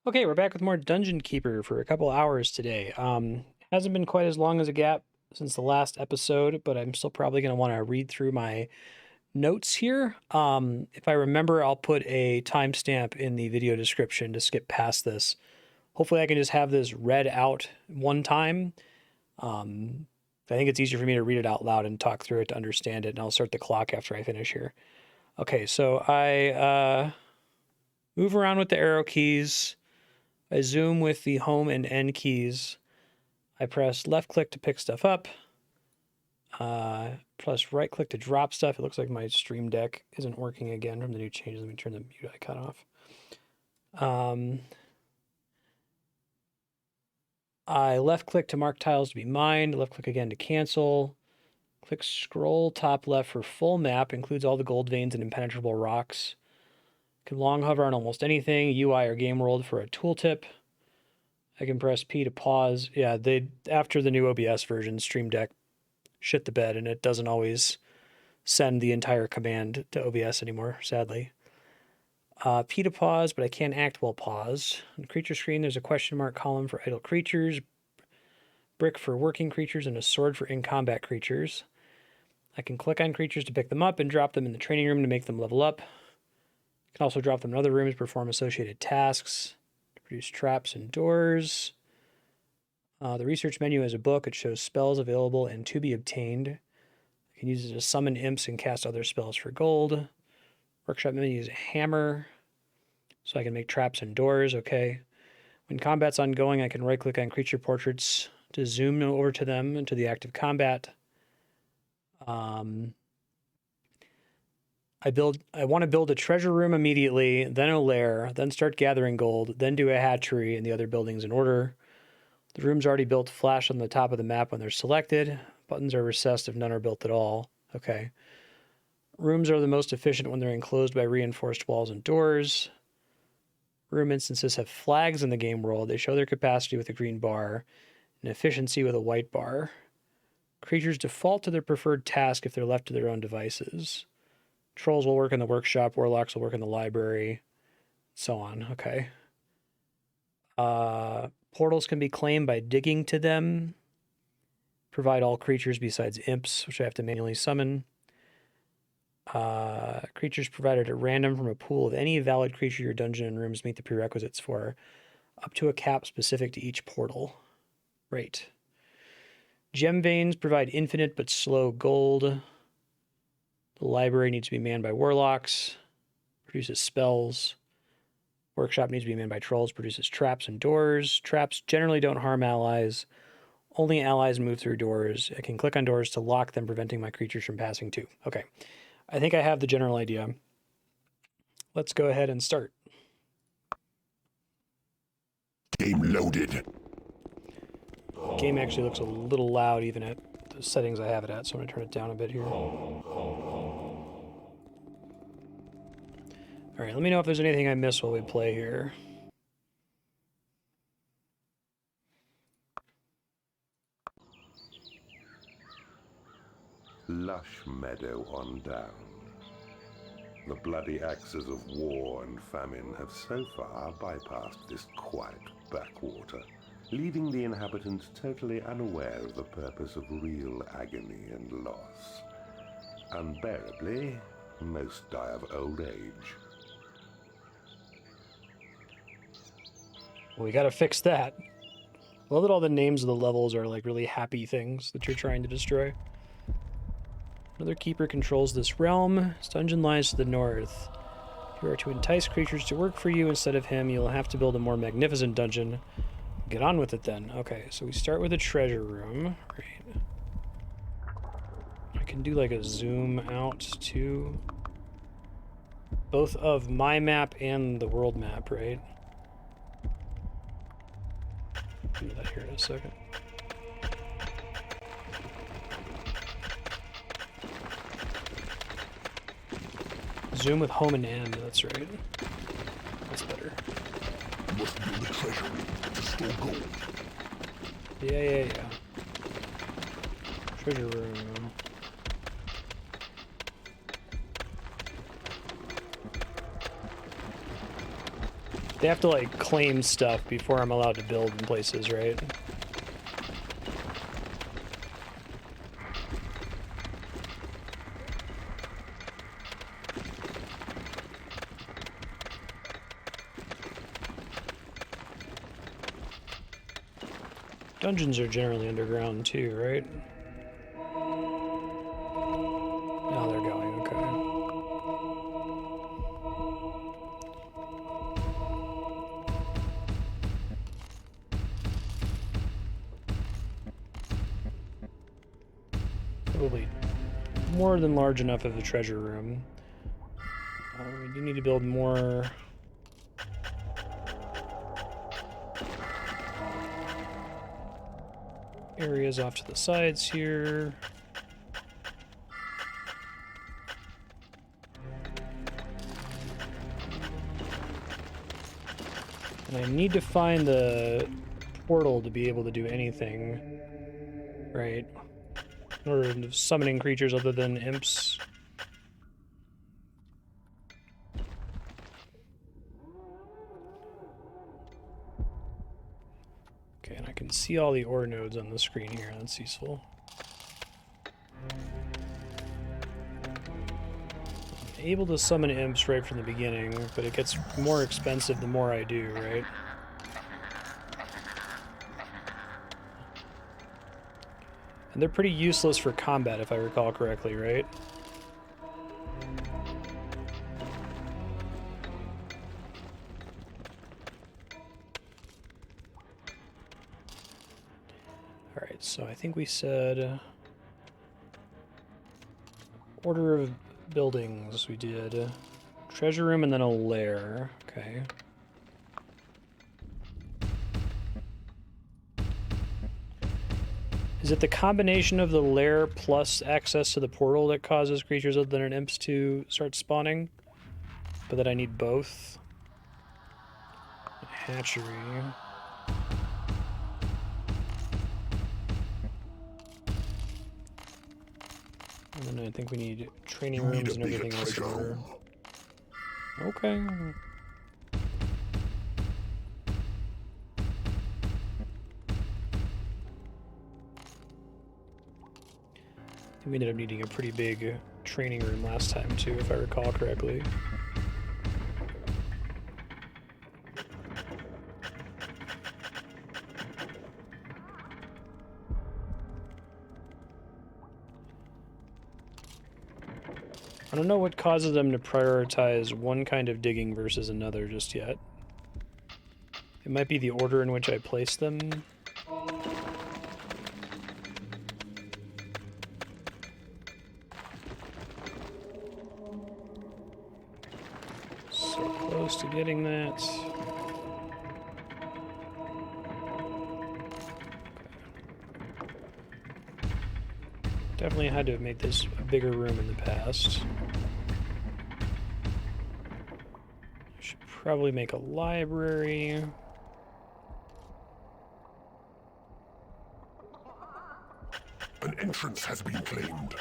Okay, we're back with more Dungeon Keeper for a couple hours today. Hasn't been quite as long as a gap since the last episode, but I'm still probably going to want to read through my notes here. If I remember, I'll put a timestamp in the video description to skip past this. Hopefully I can just have this read out one time. I think it's easier for me to read it out loud and talk through it to understand it, and I'll start the clock after I finish here. Okay, so I move around with the arrow keys. I zoom with the home and N keys. I press left click to pick stuff up. Plus right click to drop stuff. It looks like my Stream Deck isn't working again from the new changes. Let me turn the mute icon off. I left click to mark tiles to be mined. Left click again to cancel. Click scroll top left for full map. Includes all the gold veins and impenetrable rocks. Can long hover on almost anything, UI or game world for a tooltip. I can press P to pause. Yeah, after the new OBS version, Stream Deck shit the bed, and it doesn't always send the entire command to OBS anymore, sadly. P to pause, but I can't act while paused. On the creature screen, there's a question mark column for idle creatures, brick for working creatures, and a sword for in-combat creatures. I can click on creatures to pick them up and drop them in the training room to make them level up. Can also drop them in other rooms to perform associated tasks, to produce traps and doors. The research menu has a book. It shows spells available and to be obtained. I can use it to summon imps and cast other spells for gold. Workshop menu is a hammer, so I can make traps and doors. Okay. When combat's ongoing, I can right-click on creature portraits to zoom over to them into the active combat. I want to build a treasure room immediately, then a lair, then start gathering gold, then do a hatchery and the other buildings in order. The rooms already built flash on the top of the map when they're selected. Buttons are recessed if none are built at all. Okay. Rooms are the most efficient when they're enclosed by reinforced walls and doors. Room instances have flags in the game world. They show their capacity with a green bar and efficiency with a white bar. Creatures default to their preferred task if they're left to their own devices. Trolls will work in the workshop, warlocks will work in the library, so on. Okay. Portals can be claimed by digging to them. Provide all creatures besides imps, which I have to manually summon. Creatures provided at random from a pool of any valid creature your dungeon and rooms meet the prerequisites for, up to a cap specific to each portal. Right. Gem veins provide infinite but slow gold. The library needs to be manned by warlocks, produces spells. Workshop needs to be manned by trolls, produces traps and doors. Traps generally don't harm allies. Only allies move through doors. I can click on doors to lock them, preventing my creatures from passing too. Okay, I think I have the general idea. Let's go ahead and start. Game loaded. The game actually looks a little loud even at the settings I have it at, so I'm going to turn it down a bit here. All right, let me know if there's anything I missed while we play here. Lushmeadow-on-Down. The bloody axes of war and famine have so far bypassed this quiet backwater, leaving the inhabitants totally unaware of the purpose of real agony and loss. Unbearably, most die of old age. Well, we got to fix that. I love that all the names of the levels are like really happy things that you're trying to destroy. Another keeper controls this realm. His dungeon lies to the north. If you are to entice creatures to work for you instead of him, you'll have to build a more magnificent dungeon. Get on with it then. Okay, so we start with a treasure room. Right. I can do like a zoom out to both of my map and the world map, right? Do that here in a second. Zoom with home and end, that's right. That's better. You must build a treasure room to store gold. Yeah. Treasure room. They have to, like, claim stuff before I'm allowed to build in places, right? Dungeons are generally underground too, right? No, they're going, okay. Probably more than large enough of a treasure room. We do need to build more... areas off to the sides here. And I need to find the portal to be able to do anything, right? In order to summoning creatures other than imps. Okay, and I can see all the ore nodes on the screen here. That's useful. I'm able to summon imps right from the beginning, but it gets more expensive the more I do, right? And they're pretty useless for combat, if I recall correctly, right? Alright, so I think we said... order of buildings we did. Treasure room and then a lair. Okay. Is it the combination of the lair plus access to the portal that causes creatures other than imps to start spawning? But that I need both? Hatchery. And then I think we need training rooms and everything else in order. Okay. We ended up needing a pretty big training room last time too, if I recall correctly. I don't know what causes them to prioritize one kind of digging versus another just yet. It might be the order in which I place them. So close to getting that. Definitely had to have made this a bigger room in the past. I should probably make a library. An entrance has been claimed.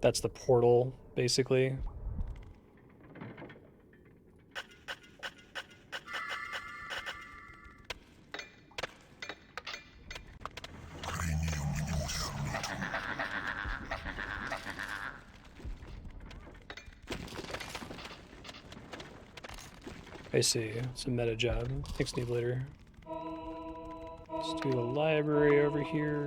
That's the portal, basically. I see. It's a meta job. Thanks, Neeblater. Let's do a library over here.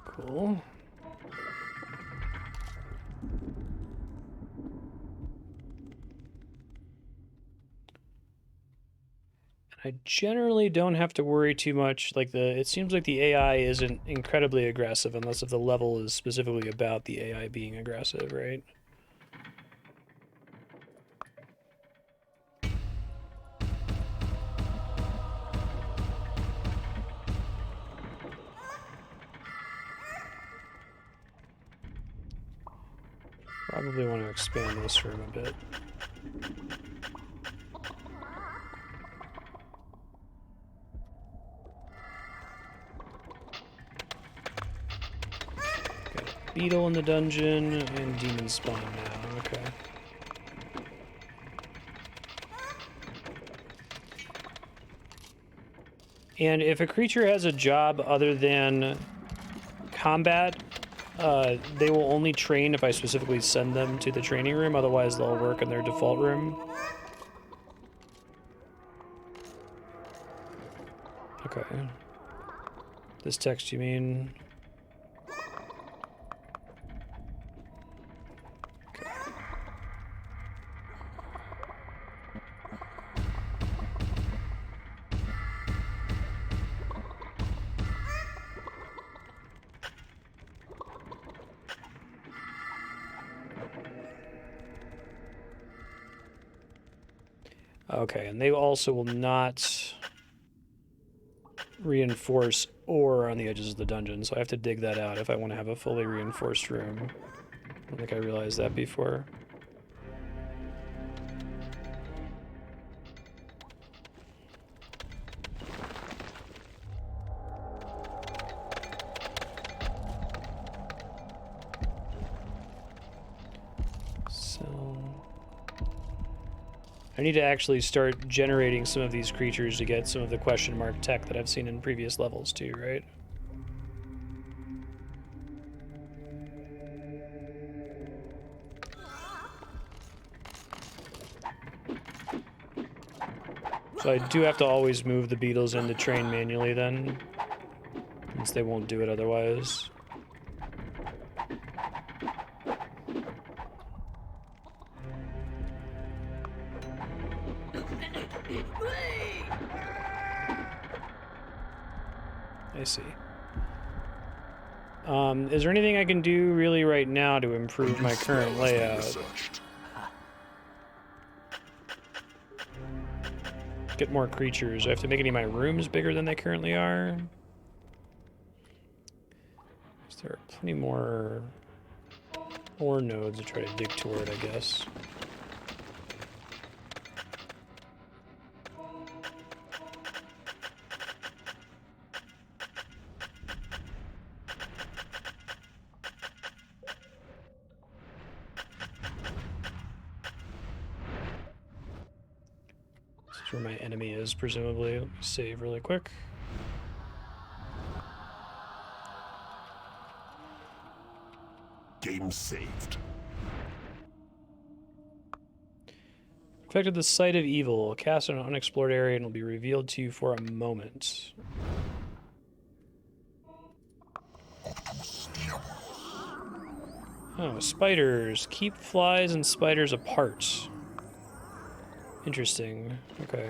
Cool. I generally don't have to worry too much. Like it seems like the AI isn't incredibly aggressive unless if the level is specifically about the AI being aggressive, right? Probably want to expand this room a bit. Beetle in the dungeon and demon spawn now. Okay. And if a creature has a job other than combat, they will only train if I specifically send them to the training room. Otherwise, they'll work in their default room. Okay. This text, you mean? Okay, and they also will not reinforce ore on the edges of the dungeon, so I have to dig that out if I want to have a fully reinforced room. I don't think I realized that before. I need to actually start generating some of these creatures to get some of the question mark tech that I've seen in previous levels too, right? So I do have to always move the beetles in to train manually then, since they won't do it otherwise. I see. Is there anything I can do really right now to improve my current layout? Get more creatures. Do I have to make any of my rooms bigger than they currently are? There are plenty more ore nodes to try to dig toward, I guess. Where my enemy is, presumably. Let me save really quick. Game saved. Affected the site of evil. Cast in an unexplored area and will be revealed to you for a moment. Oh, spiders. Keep flies and spiders apart. Interesting. Okay.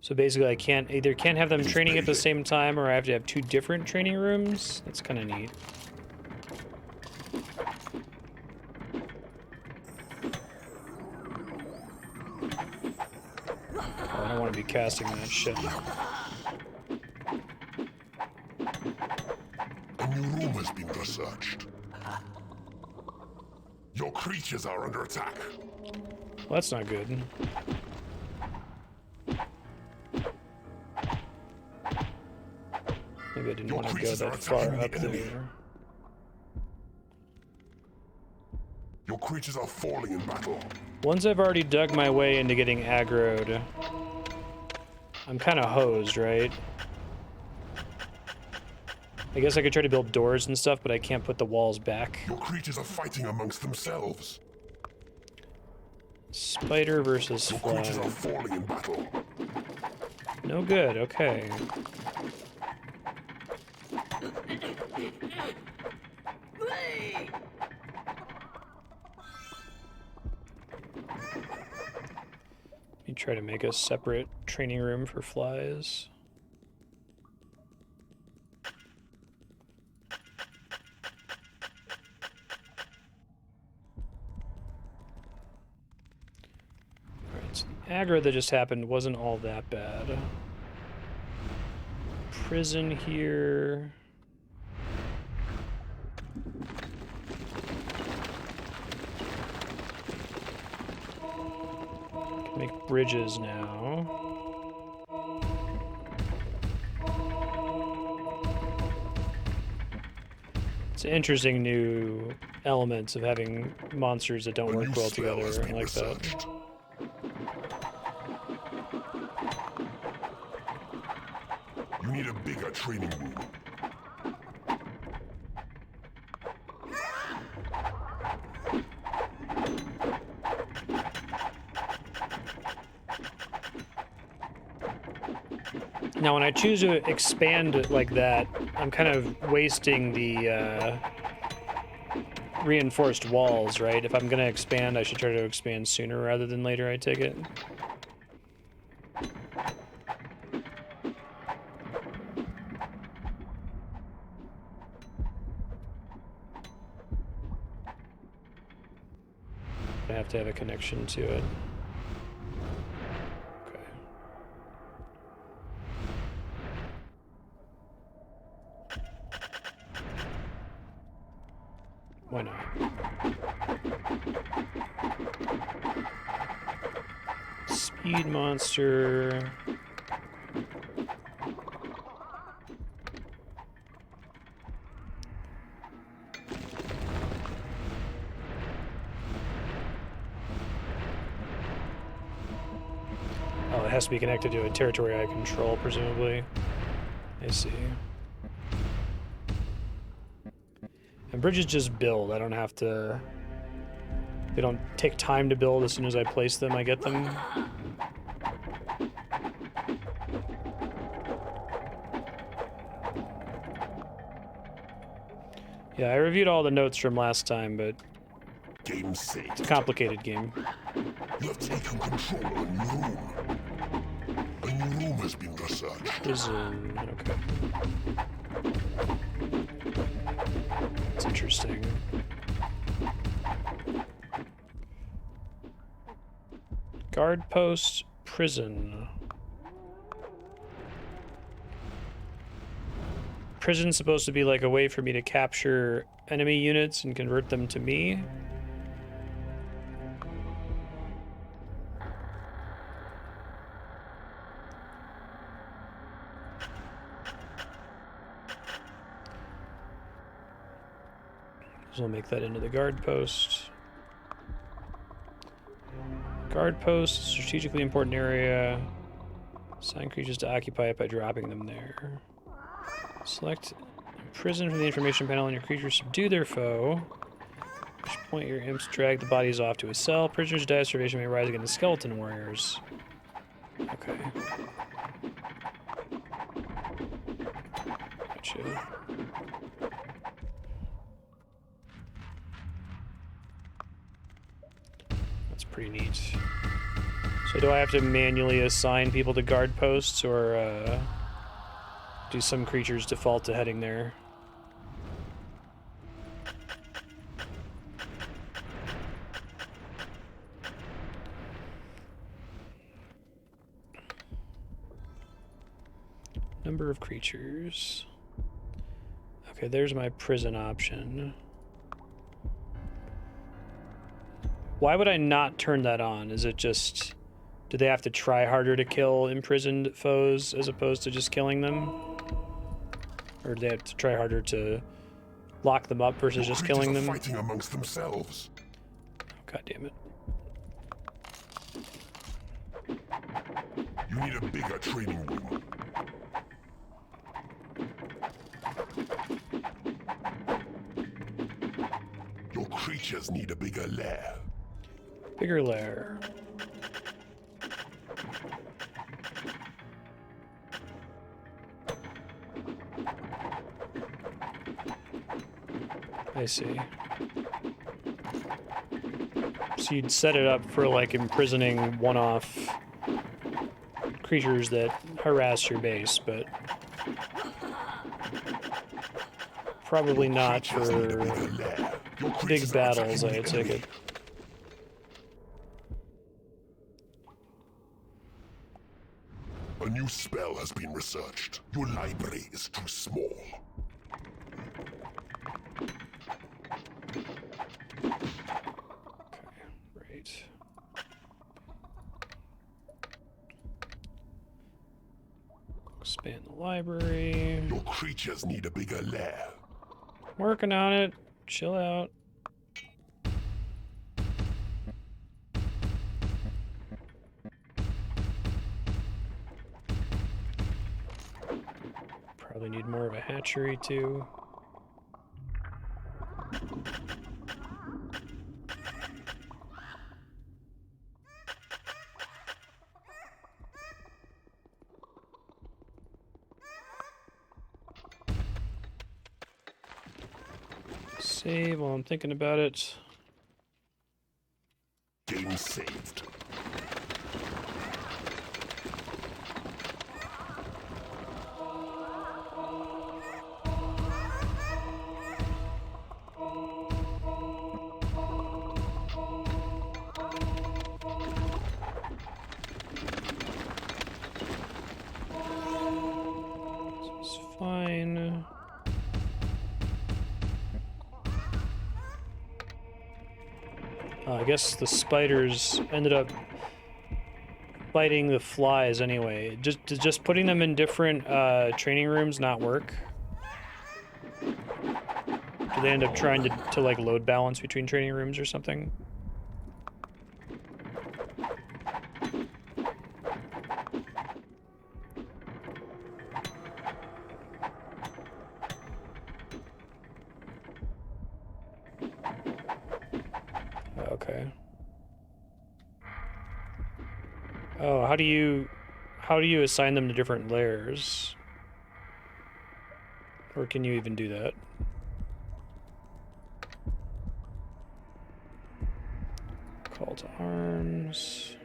So basically I can't have them training at the same time, or I have to have two different training rooms? That's kind of neat. Oh, I don't want to be casting that shit. A new room has been researched. Your creatures are under attack. Well, that's not good. Maybe I didn't want to go that far up there. Your creatures are falling in battle. Once I've already dug my way into getting aggroed, I'm kind of hosed, right? I guess I could try to build doors and stuff, but I can't put the walls back. Your creatures are fighting amongst themselves. Spider versus Your fly. creatures are falling in battle. No good, okay. Let me try to make a separate training room for flies. Aggro that just happened wasn't all that bad. Prison here. Can make bridges now. It's interesting new elements of having monsters that don't work well together. I like that. You need a bigger training room. Now, when I choose to expand it like that, I'm kind of wasting the reinforced walls, right? If I'm going to expand, I should try to expand sooner rather than later, I take it. I have to have a connection to it. Okay. Why not? Speed monster. Oh, it has to be connected to a territory I control, presumably. I see. And bridges just build. I don't have to... They don't take time to build. As soon as I place them, I get them. Yeah, I reviewed all the notes from last time, but Game saved. it's a complicated game. You have taken control of a new room. A new room has been researched. Prison. Okay. That's interesting. Guard post, prison. Prison's supposed to be like a way for me to capture enemy units and convert them to me. So we'll make that into the guard post. Guard post, strategically important area. Assign creatures to occupy it by dropping them there. Select prison from the information panel and your creatures subdue their foe. At which point your imps drag the bodies off to a cell. Prisoners die of starvation may rise against the skeleton warriors. Okay. Gotcha. That's pretty neat. So do I have to manually assign people to guard posts, or do some creatures default to heading there? Number of creatures. Okay, there's my prison option. Why would I not turn that on? Is it just... Do they have to try harder to kill imprisoned foes as opposed to just killing them? Or do they have to try harder to lock them up versus just killing them? Fighting amongst themselves. Oh, God damn it. You need a bigger training room. Your creatures need a bigger lair. Bigger lair. I see. So you'd set it up for like imprisoning one-off creatures that harass your base, but probably not for big battles, I take it. A new spell has been researched. Your library is too small. Right. Expand the library. Your creatures need a bigger lair. Working on it. Chill out. Probably need more of a hatchery too. Save while I'm thinking about it. Game saved. It's fine. I guess the spiders ended up fighting the flies anyway. Just putting them in different training rooms not work? Do they end up trying to like load balance between training rooms or something? Okay. Oh, how do you assign them to different layers? Or can you even do that? Call to arms.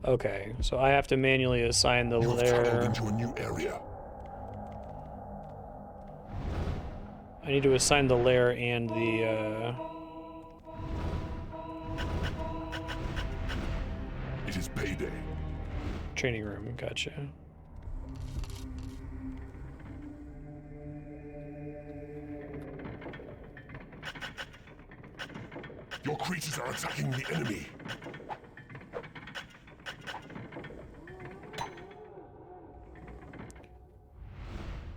Okay, so I have to manually assign the You have tunneled layer. into a new area. I need to assign the layer and the It is payday. training room. Gotcha. Your creatures are attacking the enemy.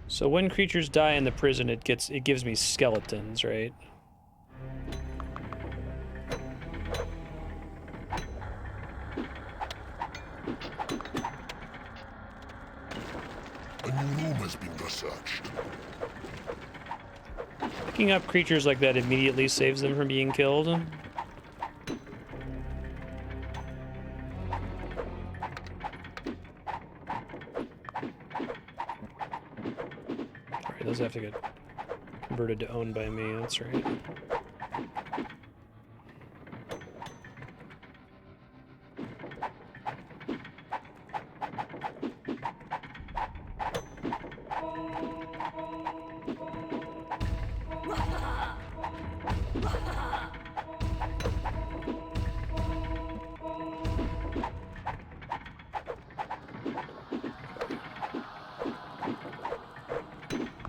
So when creatures die in the prison, it gives me skeletons, right? A new room has been researched. Picking up creatures like that immediately saves them from being killed. Alright, those have to get converted to owned by me, that's right.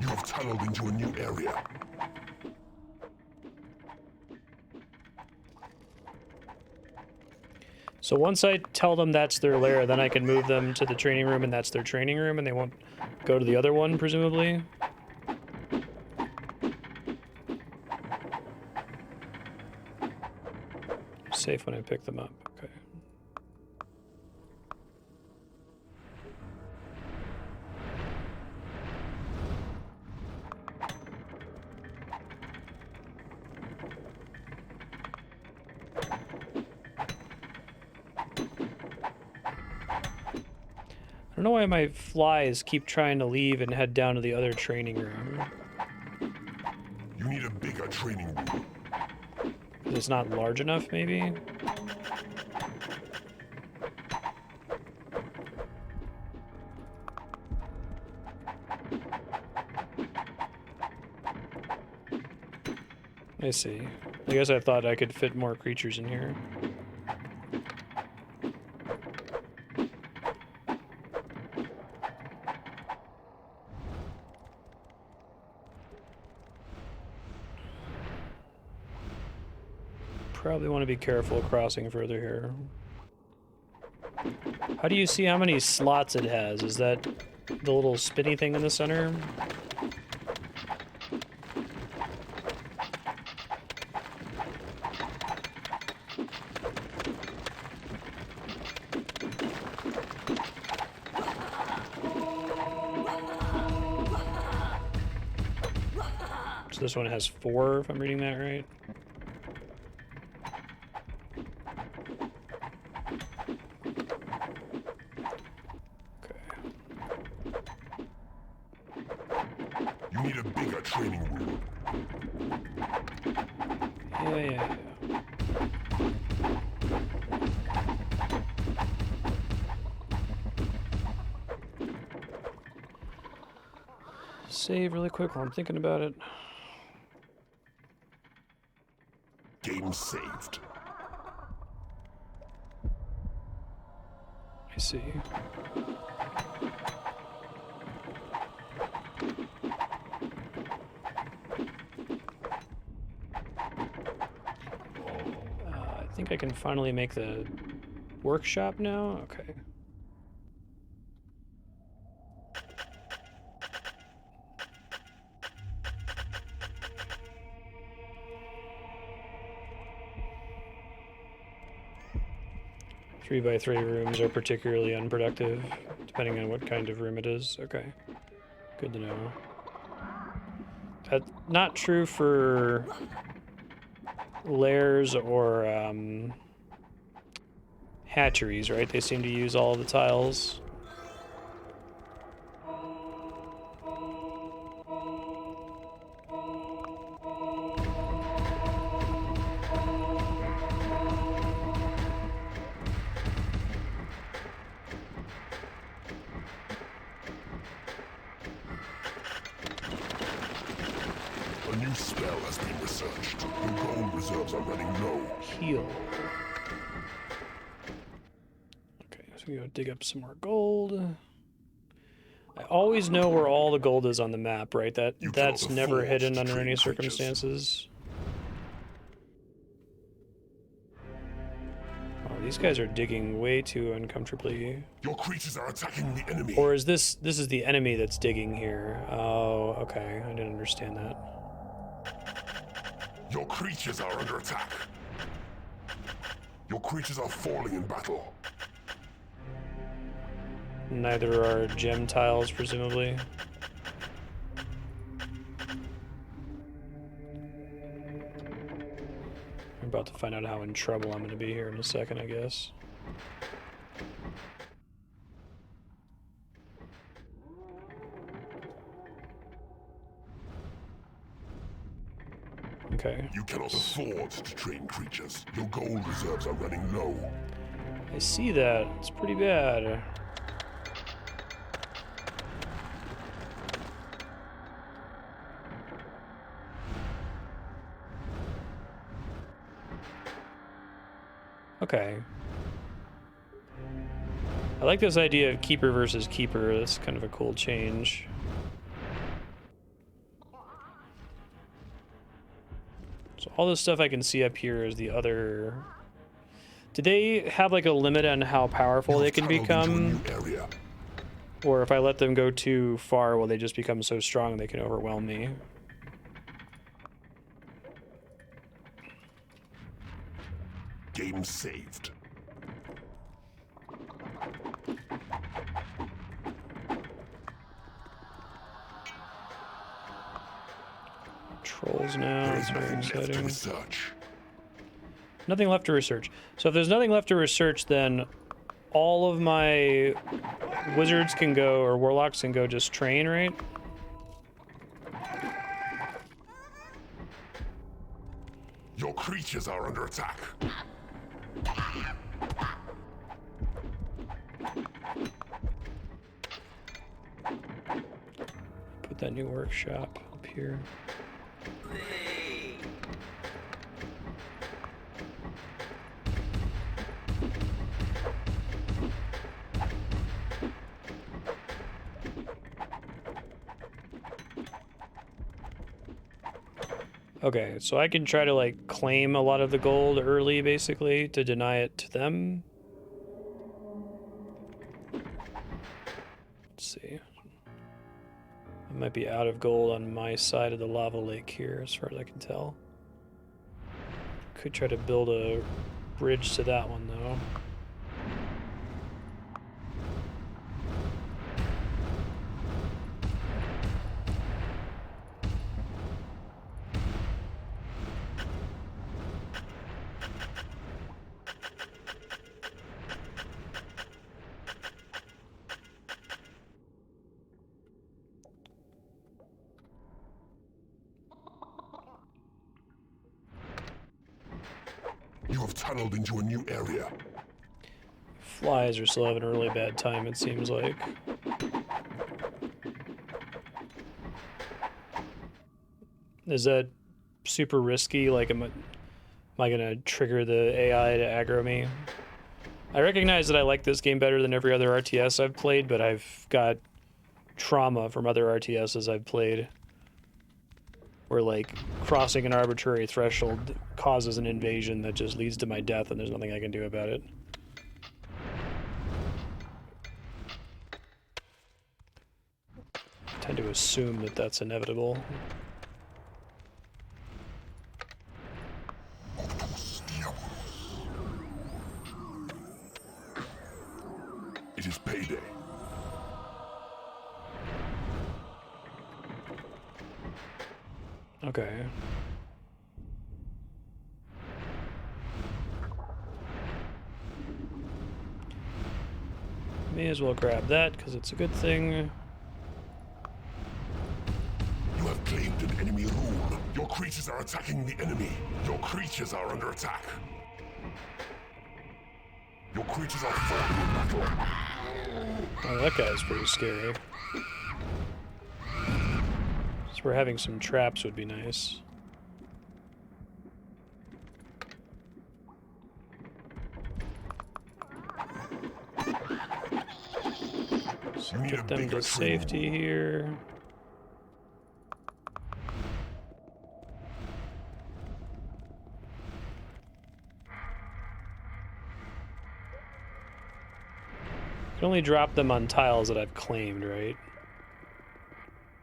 You have tunneled into a new area. So once I tell them that's their lair, then I can move them to the training room and that's their training room and they won't go to the other one, presumably? Safe when I pick them up, okay. I don't know why my flies keep trying to leave and head down to the other training room. You need a bigger training room. It's not large enough, maybe? I see. I guess I thought I could fit more creatures in here. Probably want to be careful crossing further here. How do you see how many slots it has? Is that the little spinny thing in the center? So this one has 4, if I'm reading that right. Okay. You need a bigger training room. Yeah. Save really quick while I'm thinking about it. Game saved. I see. I think I can finally make the workshop now? Okay. Three by 3 rooms are particularly unproductive, depending on what kind of room it is. Okay. Good to know. That's not true for lairs or hatcheries, right? They seem to use all the tiles. A new spell has been researched. Your gold reserves are running low. Heal. Okay, so we go dig up some more gold. I always know where all the gold is on the map, right? That's never hidden under any circumstances. Oh, these guys are digging way too uncomfortably. Your creatures are attacking the enemy. Or is this is the enemy that's digging here? Oh, okay. I didn't understand that. Your creatures are under attack. Your creatures are falling in battle. Neither are gem tiles, presumably. I'm about to find out how in trouble I'm going to be here in a second, I guess. Okay. You cannot afford to train creatures. Your gold reserves are running low. I see that. It's pretty bad. Okay. I like this idea of keeper versus keeper. That's kind of a cool change. So all this stuff I can see up here is the other... Do they have like a limit on how powerful they can become? Or if I let them go too far, will they just become so strong they can overwhelm me? Game saved. Trolls now. That's very exciting. Research. Nothing left to research. So if there's nothing left to research, then all of my wizards can go, or warlocks can go just train, right? Your creatures are under attack. Put that new workshop up here. Okay, so I can try to, like, claim a lot of the gold early, basically, to deny it to them. Let's see. I might be out of gold on my side of the lava lake here, as far as I can tell. Could try to build a bridge to that one, though. You have tunneled into a new area. Flies are still having a really bad time, it seems like. Is that super risky? Like, am I gonna trigger the AI to aggro me? I recognize that I like this game better than every other RTS I've played, but I've got trauma from other RTSs I've played where, like, crossing an arbitrary threshold causes an invasion that just leads to my death and there's nothing I can do about it. I tend to assume that that's inevitable. It is payday. Okay. May as well grab that, because it's a good thing. You have claimed an enemy rule. Your creatures are attacking the enemy. Your creatures are under attack. Your creatures are falling in battle. Oh, that guy's pretty scary. So we're having some traps would be nice. So get them to safety here. I can only drop them on tiles that I've claimed, right?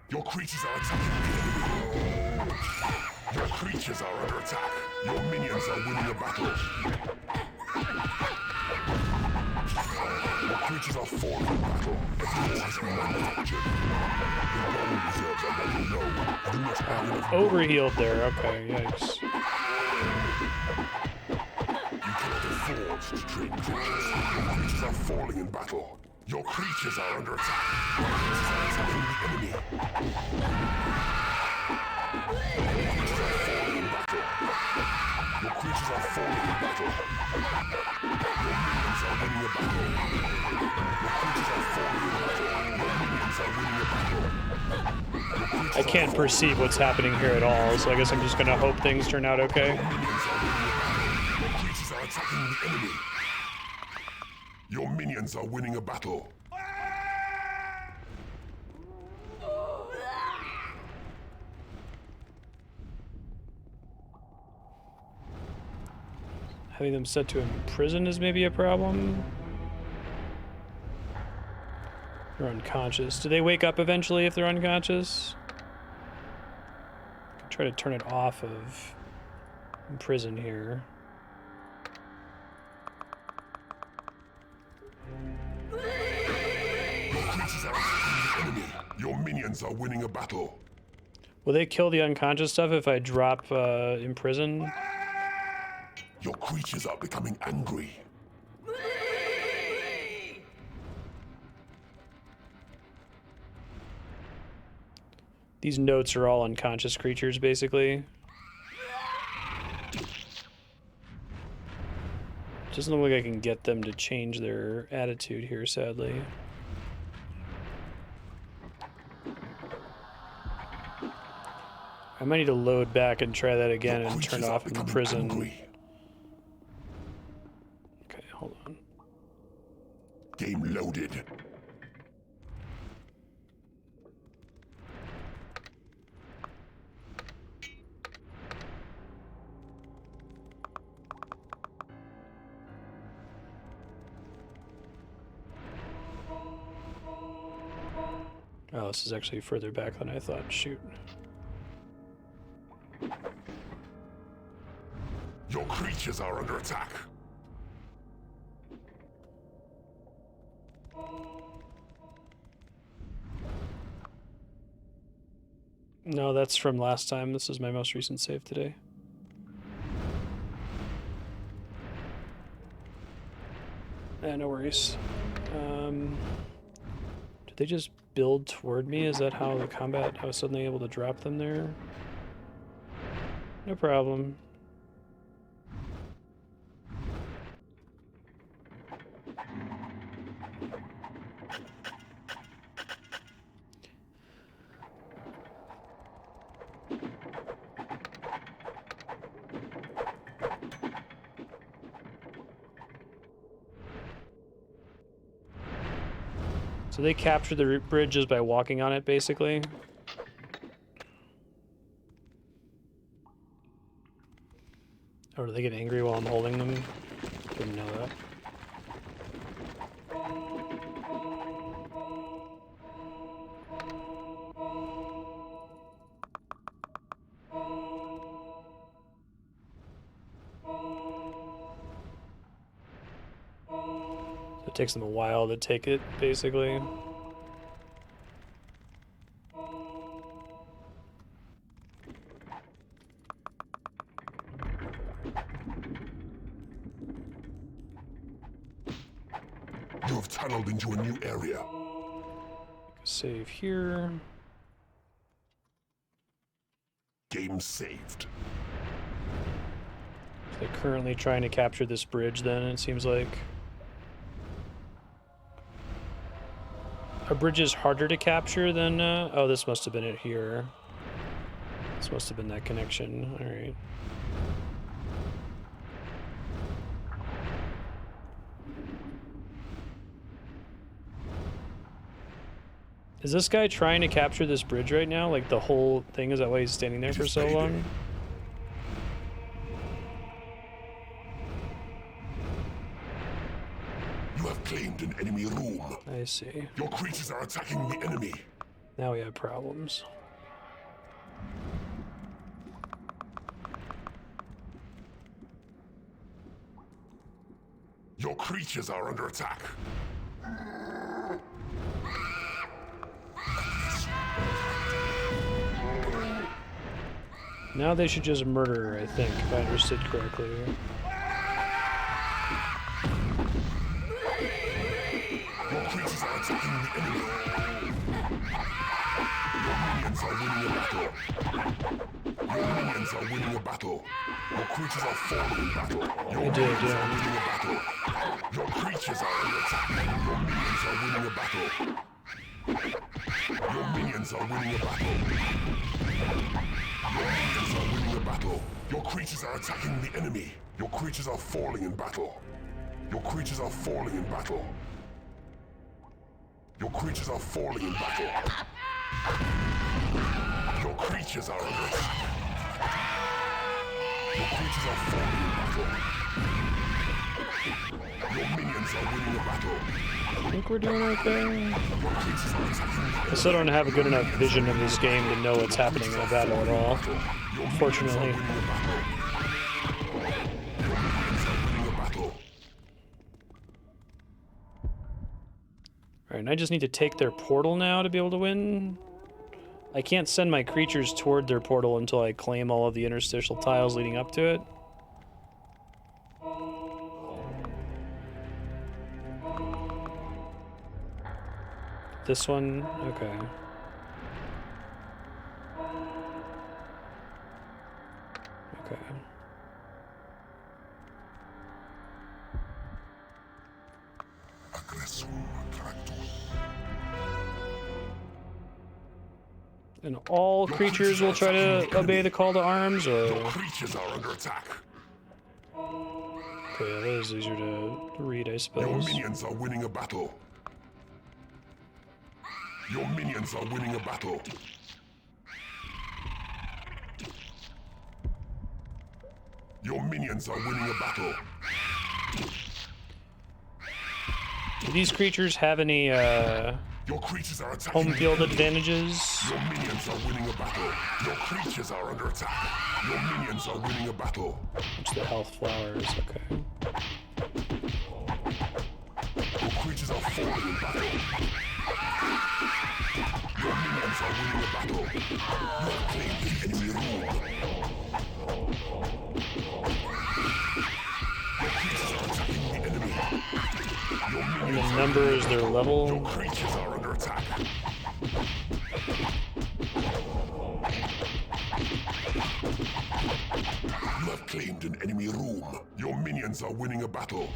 Your creatures are attacking the enemy. Your creatures are under attack. Your minions are winning a battle. Your creatures are falling in battle. The hero has been manufactured. Your gold reserves are running low. I do not have enough gold. Overhealed there, okay, yikes. You cannot afford to train creatures. Your creatures are falling in battle. Your creatures are under attack. Your creatures are attacking the enemy. Your creatures are falling in battle. Your minions are winning a battle. Your creatures are falling in battle. Your minions are winning a battle. I can't perceive what's happening here at all, so I guess I'm just gonna hope things turn out okay. Your minions are winning a battle. Your creatures are attacking the enemy. Your minions are winning a battle. Having them set to imprison is maybe a problem. They're unconscious. Do they wake up eventually if they're unconscious? I can try to turn it off of imprison here. Your creatures are attacking the enemy. Your minions are winning a battle. Will they kill the unconscious stuff if I drop imprison? Your creatures are becoming angry. These notes are all unconscious creatures, basically. Doesn't look like I can get them to change their attitude here, sadly. I might need to load back and try that again and turn off imprison. Angry. Okay, hold on. Game loaded. Oh, this is actually further back than I thought. Shoot. Your creatures are under attack. No, that's from last time. This is my most recent save today. Yeah, no worries. Did they just build toward me? Is that how the combat, I was suddenly able to drop them there? No problem. So they capture the bridge just by walking on it, basically. Or do they get angry while I'm holding them? Didn't know that. So it takes them a while to take it, basically. You have tunneled into a new area. Save here. Game saved. They're currently trying to capture this bridge then, it seems like. A bridge is harder to capture than, oh, this must have been it here. This must have been that connection, alright. Is this guy trying to capture this bridge right now? Like the whole thing? Is that why he's standing there for so long? You have claimed an enemy room. I see. Your creatures are attacking the enemy. Now we have problems. Your creatures are under attack. Now they should just murder her, I think, if I understood correctly. Your creatures are attacking the enemy. Your minions are winning a battle. Your minions are winning a battle. Your creatures are falling in battle. Your They did, minions yeah. are winning a battle. Your creatures are under attack. Your minions are winning a battle. Your minions are winning a battle. Your minions are winning a battle. Your creatures are attacking the enemy. Your creatures are falling in battle. Your creatures are falling in battle. Your creatures are falling in battle. Your creatures are under attack. Your creatures are falling in battle. Your minions are winning a battle. I think we're doing okay. Your creatures are attacking the I still don't have a good enough vision of this game to know what's happening in a battle at all, unfortunately. Alright, and I just need to take their portal now to be able to win. I can't send my creatures toward their portal until I claim all of the interstitial tiles leading up to it. This one? Okay. Okay. And all creatures will try to obey the call to arms, or? Creatures are under attack. Okay, yeah, that is easier to read, I Your suppose. minions are winning a battle. Your minions are winning a battle. Your minions are winning a battle. Do these creatures have any Your creatures are attacking. Home field advantages. Your minions are winning a battle. Your creatures are under attack. Your minions are winning a battle. It's the health flowers, okay. Your creatures are falling in battle. Your minions are winning a battle. You have claimed the enemy rule. Your creatures are attacking the enemy. Your And minions the are number is their Your level. creatures are under attack. You have claimed an enemy room. Your minions are winning a battle.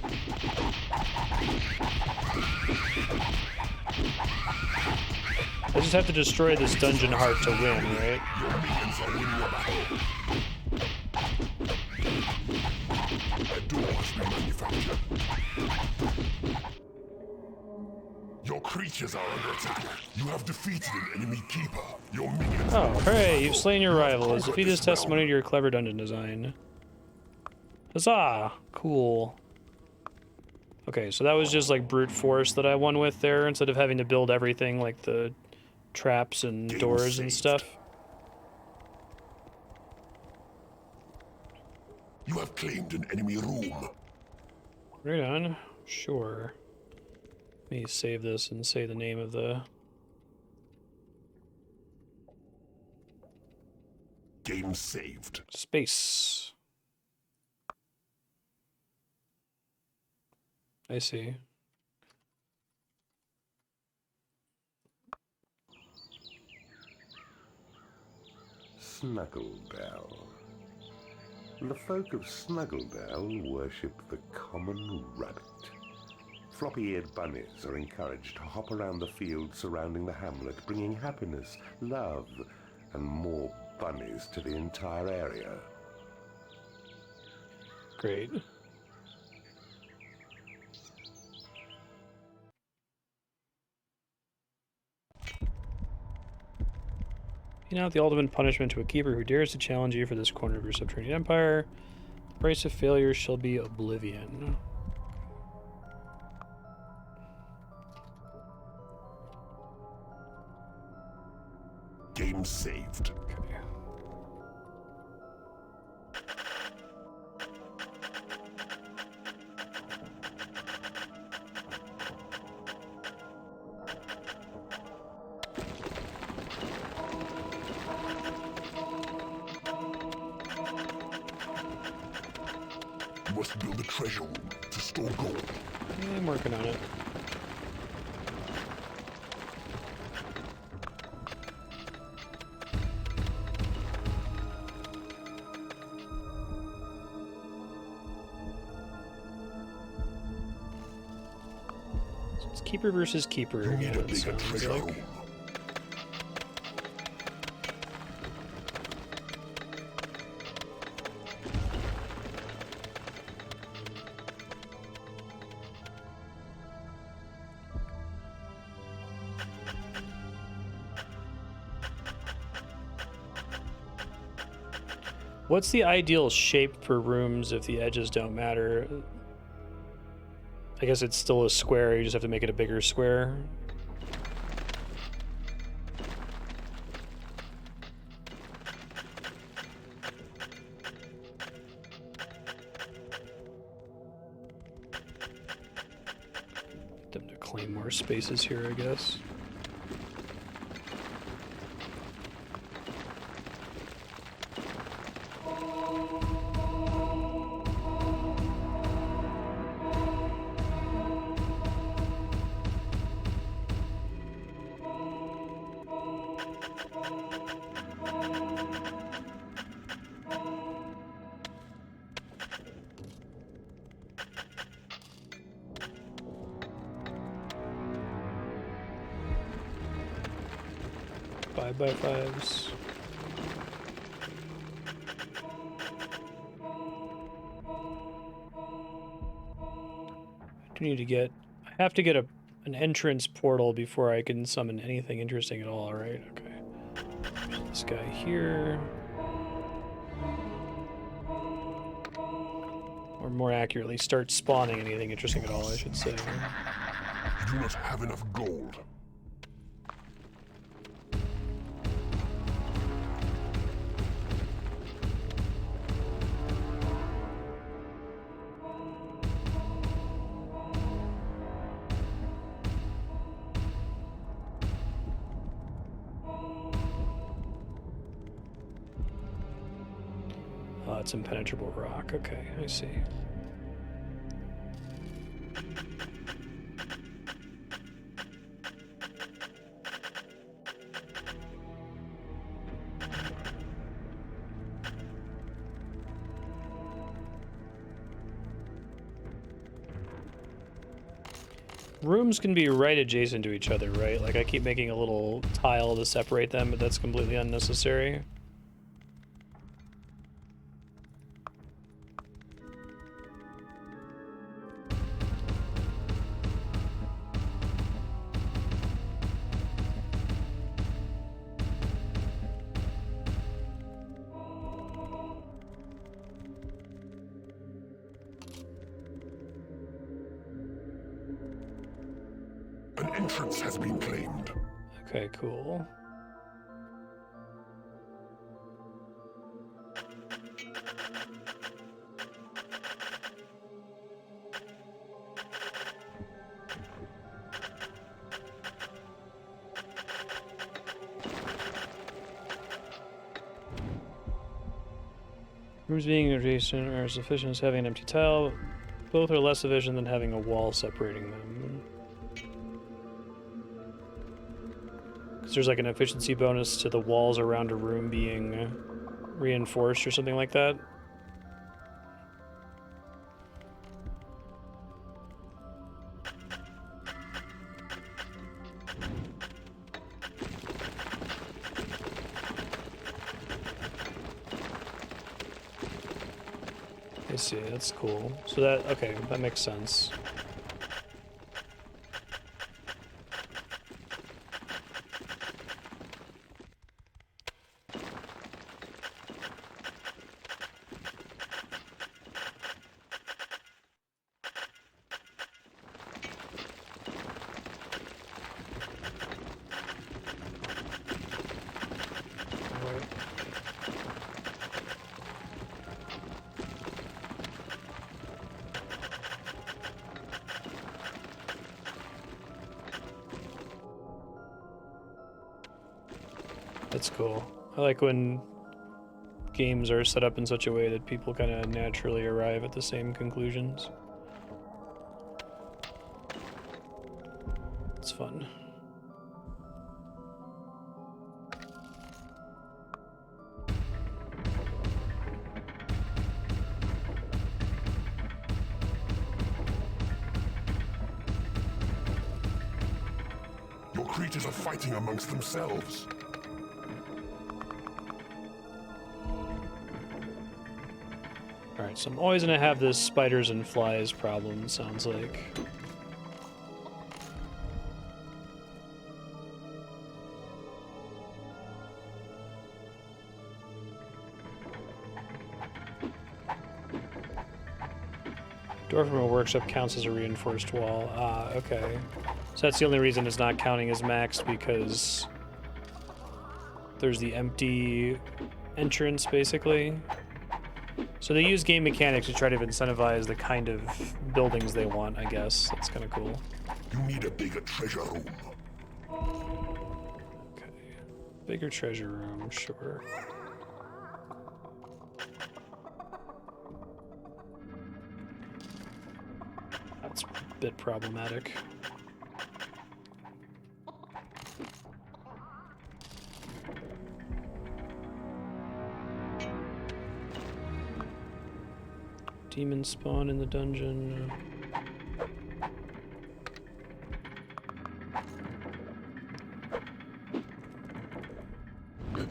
I just have to destroy this dungeon heart to win, right? Your minions are winning a battle. A door has been manufactured. Your creatures are under attack. You have defeated an enemy keeper. Your minions Oh, are hooray, you've slain your rivals. conquered Defeat this this realm. testimony to your clever dungeon design. Huzzah! Cool. Okay, so that was just like brute force that I won with there, instead of having to build everything like the traps and Game doors and saved. stuff. You have claimed an enemy room. Right on. Sure. Let me save this and say the name of the... Game saved. space. I see. Snugglebell. The folk of Snugglebell worship the common rabbit. Floppy-eared bunnies are encouraged to hop around the fields surrounding the hamlet, bringing happiness, love, and more bunnies to the entire area. Great. You know, the ultimate punishment to a keeper who dares to challenge you for this corner of your subterranean empire. The price of failure shall be oblivion. Game saved. Okay. You must build a treasure room to store gold. Yeah, I'm working on it. So it's keeper versus keeper You need a again. bigger Sounds treasure like. room. What's the ideal shape for rooms if the edges don't matter? I guess it's still a square, you just have to make it a bigger square. Get them to claim more spaces here, I guess. Five by fives. I do need to get. I have to get an entrance portal before I can summon anything interesting at all, right? Okay. There's this guy here. Or more accurately, start spawning anything interesting at all, I should say. You do not have enough gold. That's impenetrable rock. Okay, I see. Rooms can be right adjacent to each other, right? Like I keep making a little tile to separate them, but that's completely unnecessary. An entrance has been claimed. Okay, cool. Rooms being adjacent are as efficient as having an empty tile. Both are less efficient than having a wall separating them. Because there's like an efficiency bonus to the walls around a room being reinforced or something like that. I see, that's cool. So that, okay, that makes sense. That's cool. I like when games are set up in such a way that people kind of naturally arrive at the same conclusions. It's fun. Your creatures are fighting amongst themselves. Alright, so I'm always gonna have this spiders and flies problem, it sounds like. Door from a workshop counts as a reinforced wall. Ah, okay. So that's the only reason it's not counting as maxed, because there's the empty entrance, basically. So they use game mechanics to try to incentivize the kind of buildings they want, I guess. That's kind of cool. You need a bigger treasure room. Okay. Bigger treasure room, sure. That's a bit problematic. Demons spawn in the dungeon. I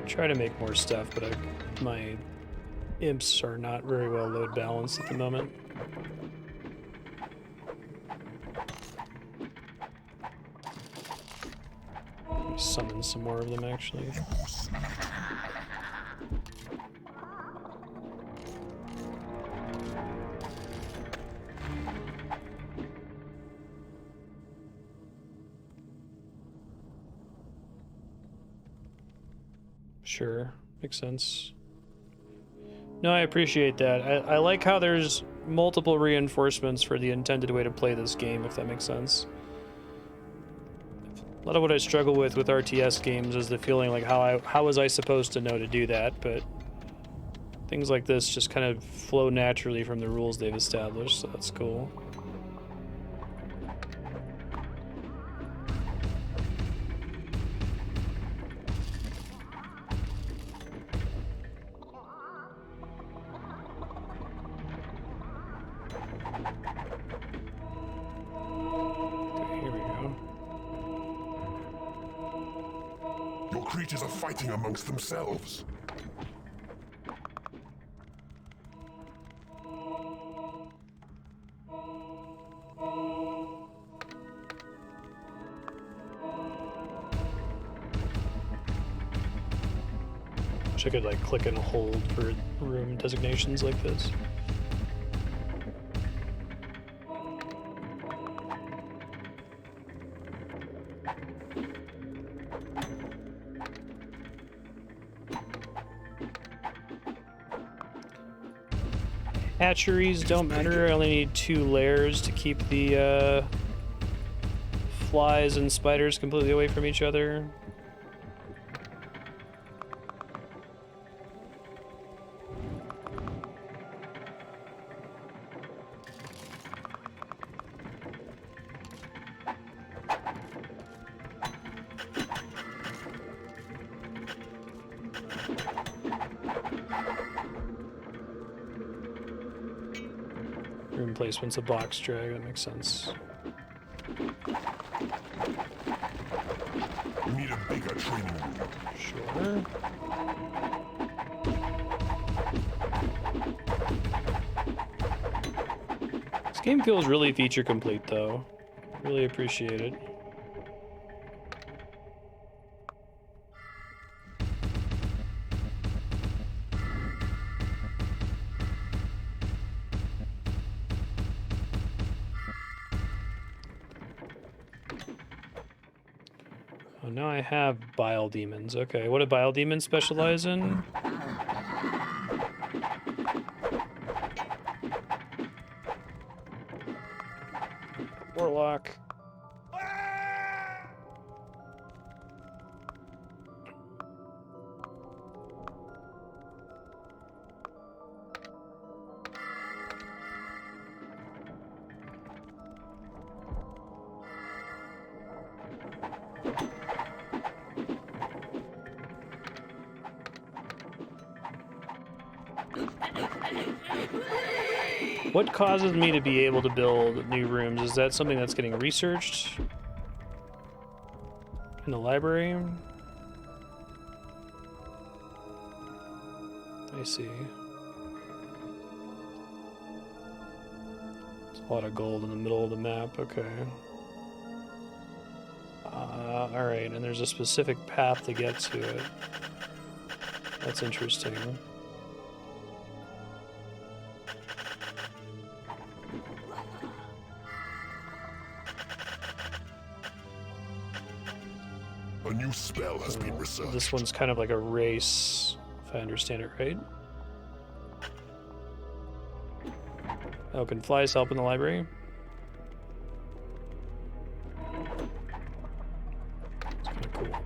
try to make more stuff, but my imps are not very well load balanced at the moment. Summon some more of them, actually. Sure, makes sense. No, I appreciate that. I like how there's multiple reinforcements for the intended way to play this game, if that makes sense. lot of what I struggle with RTS games is the feeling like how was I supposed to know to do that, but things like this just kind of flow naturally from the rules they've established, so that's cool. Creatures are fighting amongst themselves. Wish I could like click and hold for room designations like this. Hatcheries don't matter. I only need 2 layers to keep the flies and spiders completely away from each other. Room placement's a box drag, that makes sense. We need a bigger training room. Sure. This game feels really feature complete though. Really appreciate it. Now I have Bile Demons. Okay, what do Bile Demons specialize in? Warlock. What causes me to be able to build new rooms? Is that something that's getting researched in the library? I see. It's a lot of gold in the middle of the map, okay. Alright, and there's a specific path to get to it. That's interesting. A new spell has been researched. This one's kind of like a race, if I understand it right. Oh, can flies help in the library? It's kind of cool.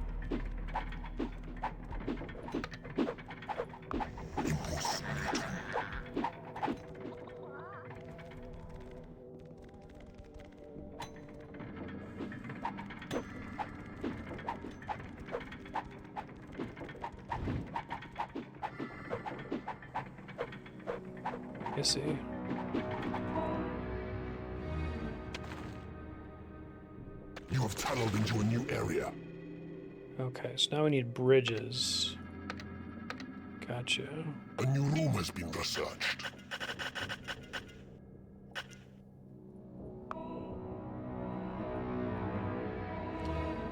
I see. You have tunneled into a new area. Okay, so now we need bridges. Gotcha. A new room has been researched.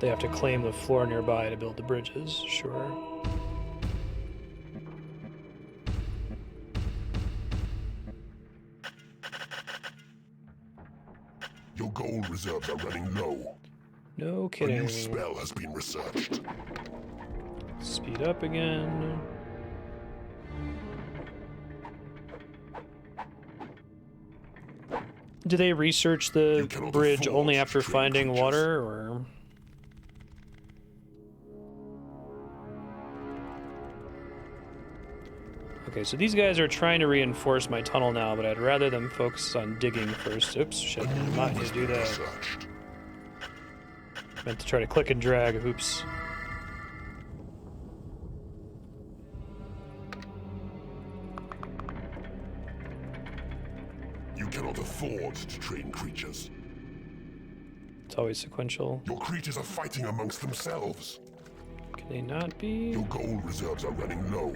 They have to claim the floor nearby to build the bridges, sure. Your gold reserves are running low. No A kidding. new spell has been researched. Speed up again. Do they research the You cannot bridge afford only after to train finding creatures. water, or Okay, so these guys are trying to reinforce my tunnel now, but I'd rather them focus on digging first. Oops, shit, I'm not going to do that. Meant to try to click and drag, oops. You cannot afford to train creatures. It's always sequential. Your creatures are fighting amongst themselves. Can they not be? Your gold reserves are running low.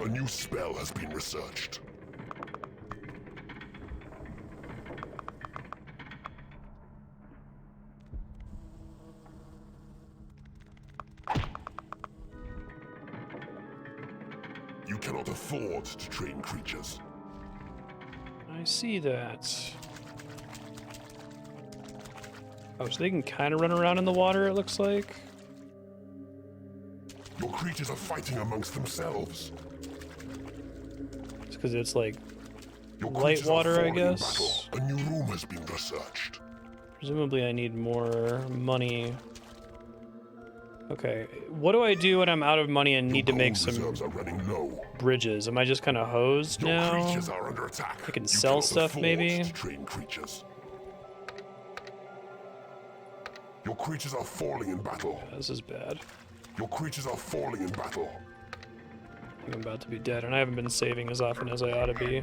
A new spell has been researched. You cannot afford to train creatures. I see that. Oh, so they can kind of run around in the water, it looks like. Your creatures are fighting amongst themselves. It's because it's like Your light creatures are water, I falling in guess. battle. A new room has been researched. Presumably I need more money. Okay, what do I do when I'm out of money and need to make some Reserves are running low. bridges? Am I just kind of hosed Your now? creatures are under attack. I can You sell cannot stuff, afford maybe? to train creatures. Your creatures are falling in battle. This is bad. Your creatures are falling in battle. I think I'm about to be dead, and I haven't been saving as often as I ought to be.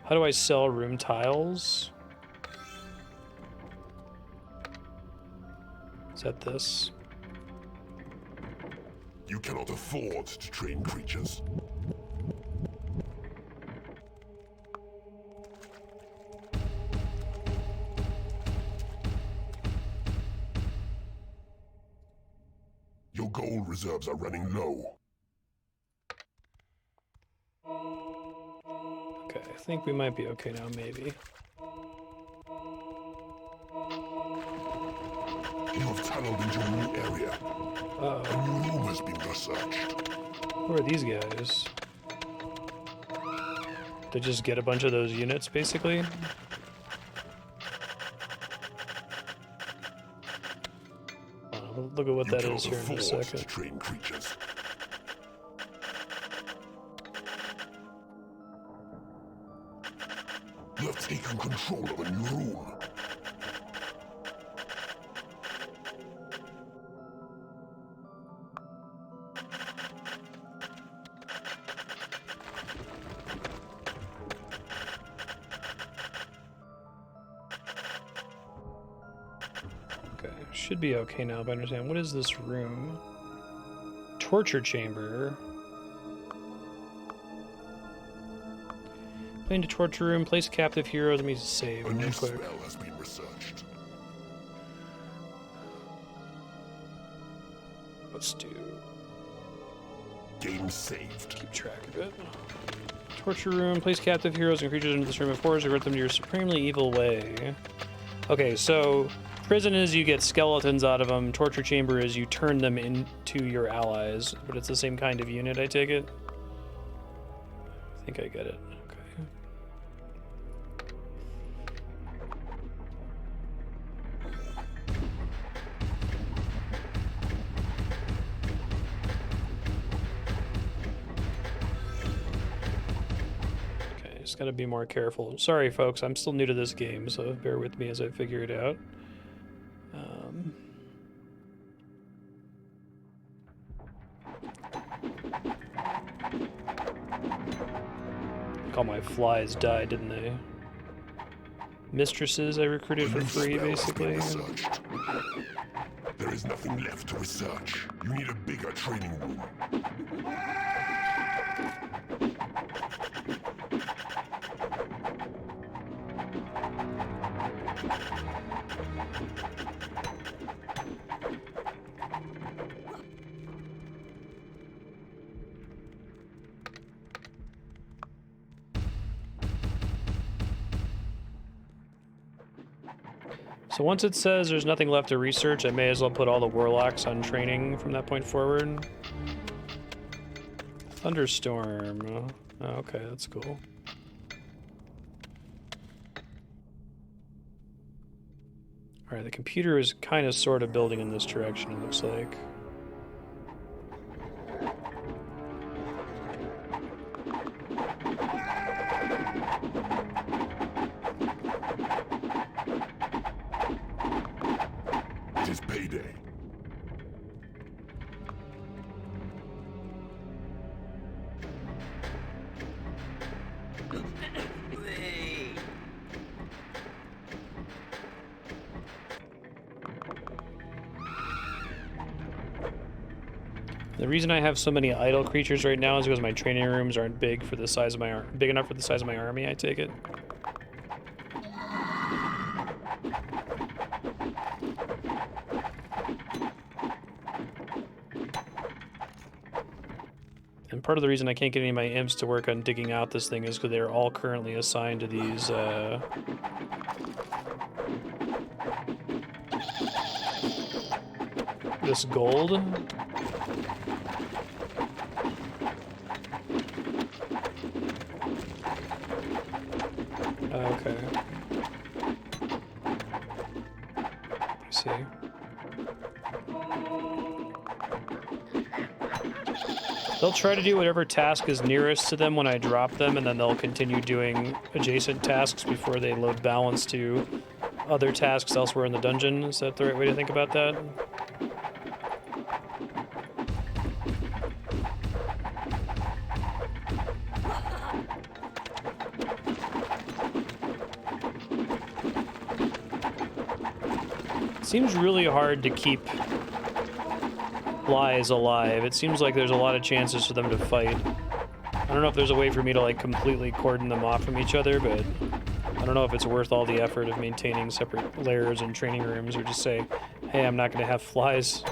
How do I sell room tiles? Is that this? You cannot afford to train creatures. Your gold reserves are running low. Okay, I think we might be okay now, maybe. You have tunneled into a new area. Uh-oh. A new room has been researched. Who are these guys? To just get a bunch of those units, basically? Look at what You that cannot is here in a afford second. to train creatures. You have taken control of a new room. Okay, should be okay now, but I understand. What is this room? Torture chamber. Plane to torture room, place captive heroes. Let me save A real new quick. spell has been researched. Let's do Game saved. keep track of it. Torture room, place captive heroes and creatures into this room of horrors, convert them to your supremely evil way. Okay, so prison is you get skeletons out of them. Torture chamber is you turn them into your allies, but it's the same kind of unit, I take it. I think I get it. Okay. Okay, just gotta be more careful. Sorry, folks, I'm still new to this game, so bear with me as I figure it out. All my flies died, didn't they? Mistresses I recruited for A new free, spell has been basically. researched. There is nothing left to research. You need a bigger training room. So once it says there's nothing left to research, I may as well put all the warlocks on training from that point forward. Thunderstorm. Oh, okay, that's cool. Alright, the computer is kind of sort of building in this direction, it looks like. It is payday. The reason I have so many idle creatures right now is because my training rooms aren't big for the size of my big enough for the size of my army, I take it. And part of the reason I can't get any of my imps to work on digging out this thing is because they're all currently assigned to these this gold. Okay. I see. They'll try to do whatever task is nearest to them when I drop them, and then they'll continue doing adjacent tasks before they load balance to other tasks elsewhere in the dungeon. Is that the right way to think about that? Seems really hard to keep flies alive. It seems like there's a lot of chances for them to fight. I don't know if there's a way for me to like completely cordon them off from each other, but I don't know if it's worth all the effort of maintaining separate layers and training rooms, or just say, hey, I'm not going to have flies.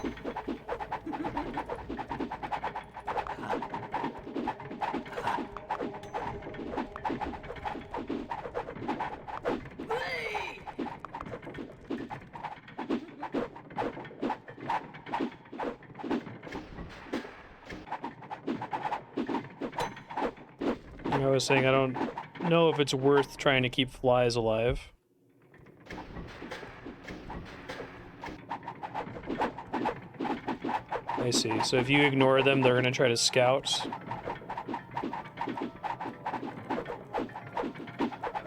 I was saying I don't know if it's worth trying to keep flies alive. I see. So if you ignore them, they're going to try to scout.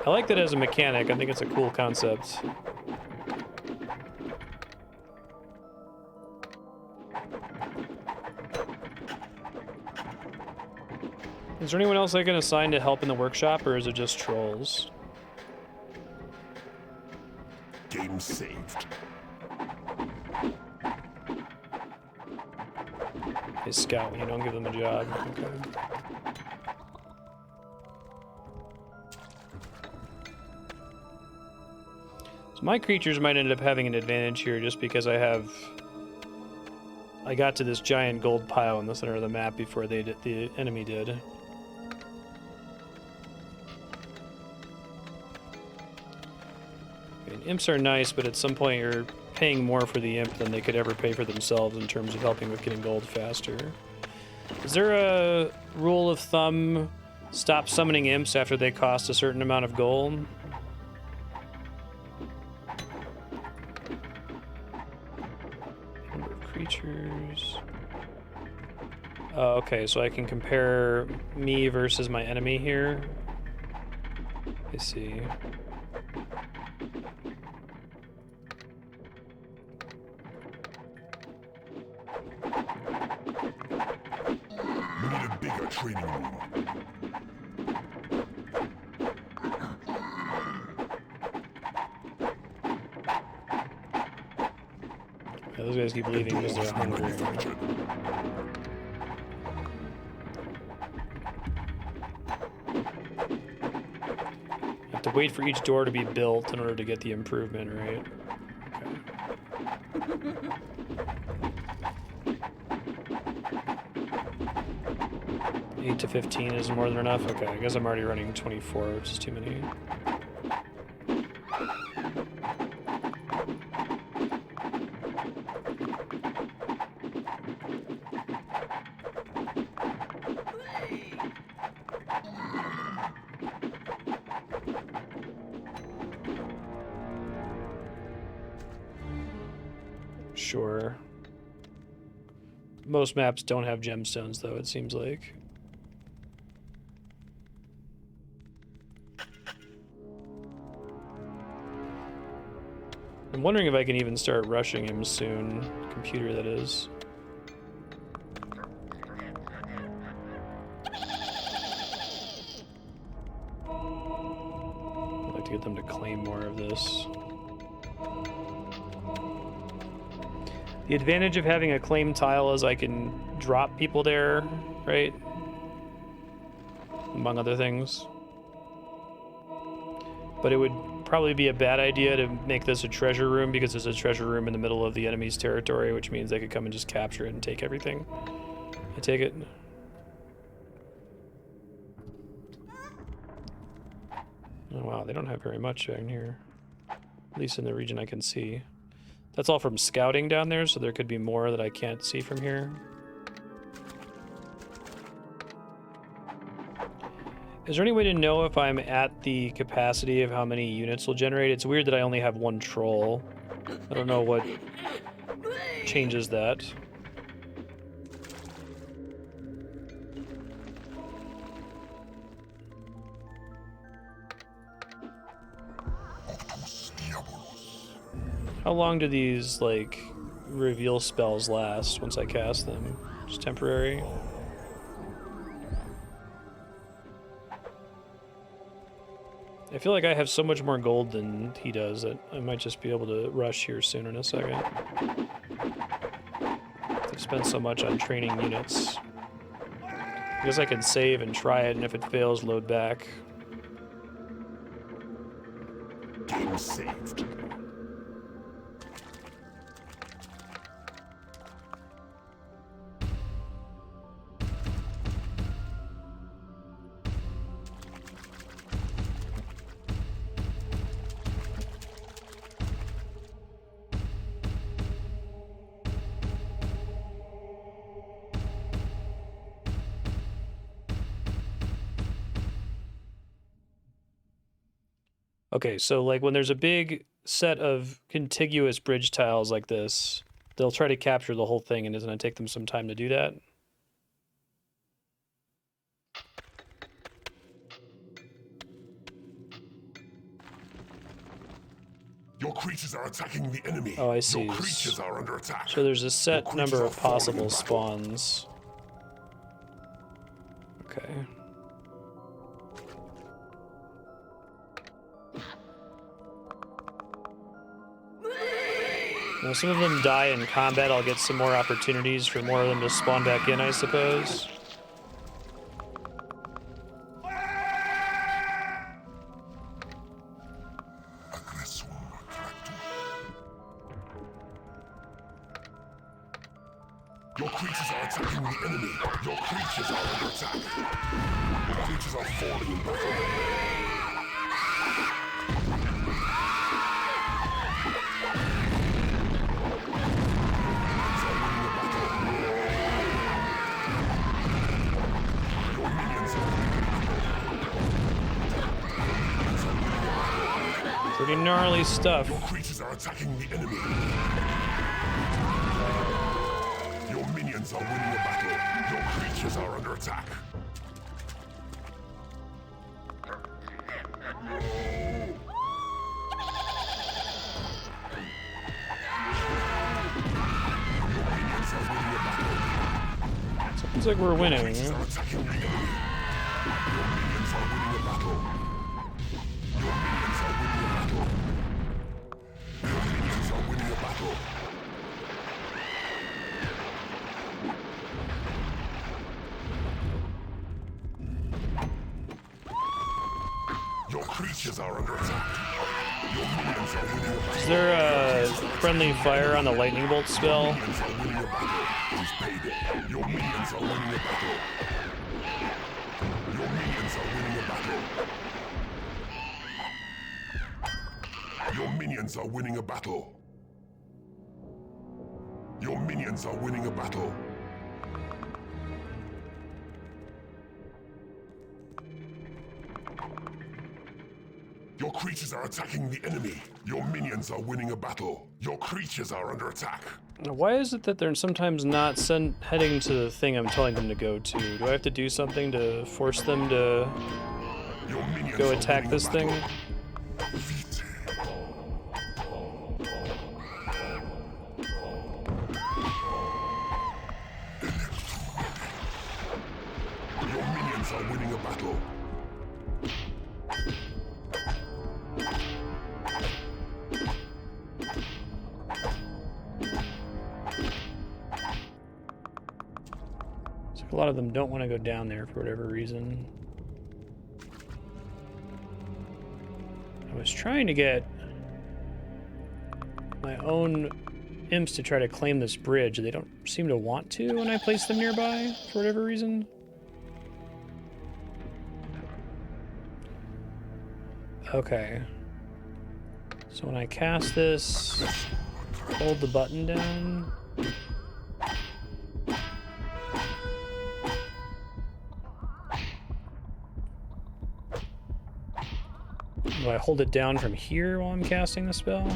I like that as a mechanic. I think it's a cool concept. Is there anyone else I can assign to help in the workshop, or is it just trolls? Game saved. They scout when you don't give them a job. Okay. So my creatures might end up having an advantage here just because I got to this giant gold pile in the center of the map before the enemy did. I mean, imps are nice, but at some point you're paying more for the imp than they could ever pay for themselves in terms of helping with getting gold faster. Is there a rule of thumb, stop summoning imps after they cost a certain amount of gold? Number of creatures. Oh, okay, so I can compare me versus my enemy here. I see. We need a bigger training room. Yeah, those guys keep leaving because they're hungry. Manufactured. You have to wait for each door to be built in order to get the improvement, right? Okay. 8 to 15 is more than enough? Okay, I guess I'm already running 24, which is too many. Sure. Most maps don't have gemstones, though, it seems like. I'm wondering if I can even start rushing him soon. Computer, that is. I'd like to get them to claim more of this. The advantage of having a claim tile is I can drop people there, right? Among other things. But it would probably be a bad idea to make this a treasure room because there's a treasure room in the middle of the enemy's territory, which means they could come and just capture it and take everything. I take it. Oh wow, they don't have very much in here. At least in the region I can see. That's all from scouting down there, so there could be more that I can't see from here. Is there any way to know if I'm at the capacity of how many units will generate? It's weird that I only have one troll. I don't know what changes that. How long do these, like, reveal spells last once I cast them? Just temporary? I feel like I have so much more gold than he does that I might just be able to rush here soon in a second. I've spent so much on training units. I guess I can save and try it, and if it fails, load back. Game saved. Okay, so like when there's a big set of contiguous bridge tiles like this, they'll try to capture the whole thing, and isn't it take them some time to do that? Your creatures are attacking the enemy. Oh, I see. Your creatures are under attack. So there's a set Your number creatures of are falling possible in battle. spawns. Okay. Now, some of them die in combat. I'll get some more opportunities for more of them to spawn back in, I suppose. Your creatures are attacking the enemy. Your creatures are under attack. Your creatures are falling in battle. Pretty gnarly stuff. Your creatures are attacking the enemy. Your minions are winning the battle. Your creatures are under attack. Seems like we're winning. Your creatures are attacking the enemy. Your minions are winning the battle. Your minions are winning the battle. Your minions are winning the battle. Your creatures are under attack. Your minions are winning the battle. Is there a friendly fire on the lightning bolt spell? Your minions are winning the battle. He's paid it. Your minions are winning the battle. Your minions are winning the battle. Your minions are winning a battle. Your minions are winning a battle. Your creatures are attacking the enemy. Your minions are winning a battle. Your creatures are under attack. Now, why is it that they're sometimes not heading to the thing I'm telling them to go to? Do I have to do something to force them to go attack this thing? Your minions are winning a battle. A lot of them don't want to go down there for whatever reason. I was trying to get my own imps to try to claim this bridge. They don't seem to want to when I place them nearby for whatever reason. Okay. So when I cast this, hold the button down. Do I hold it down from here while I'm casting the spell?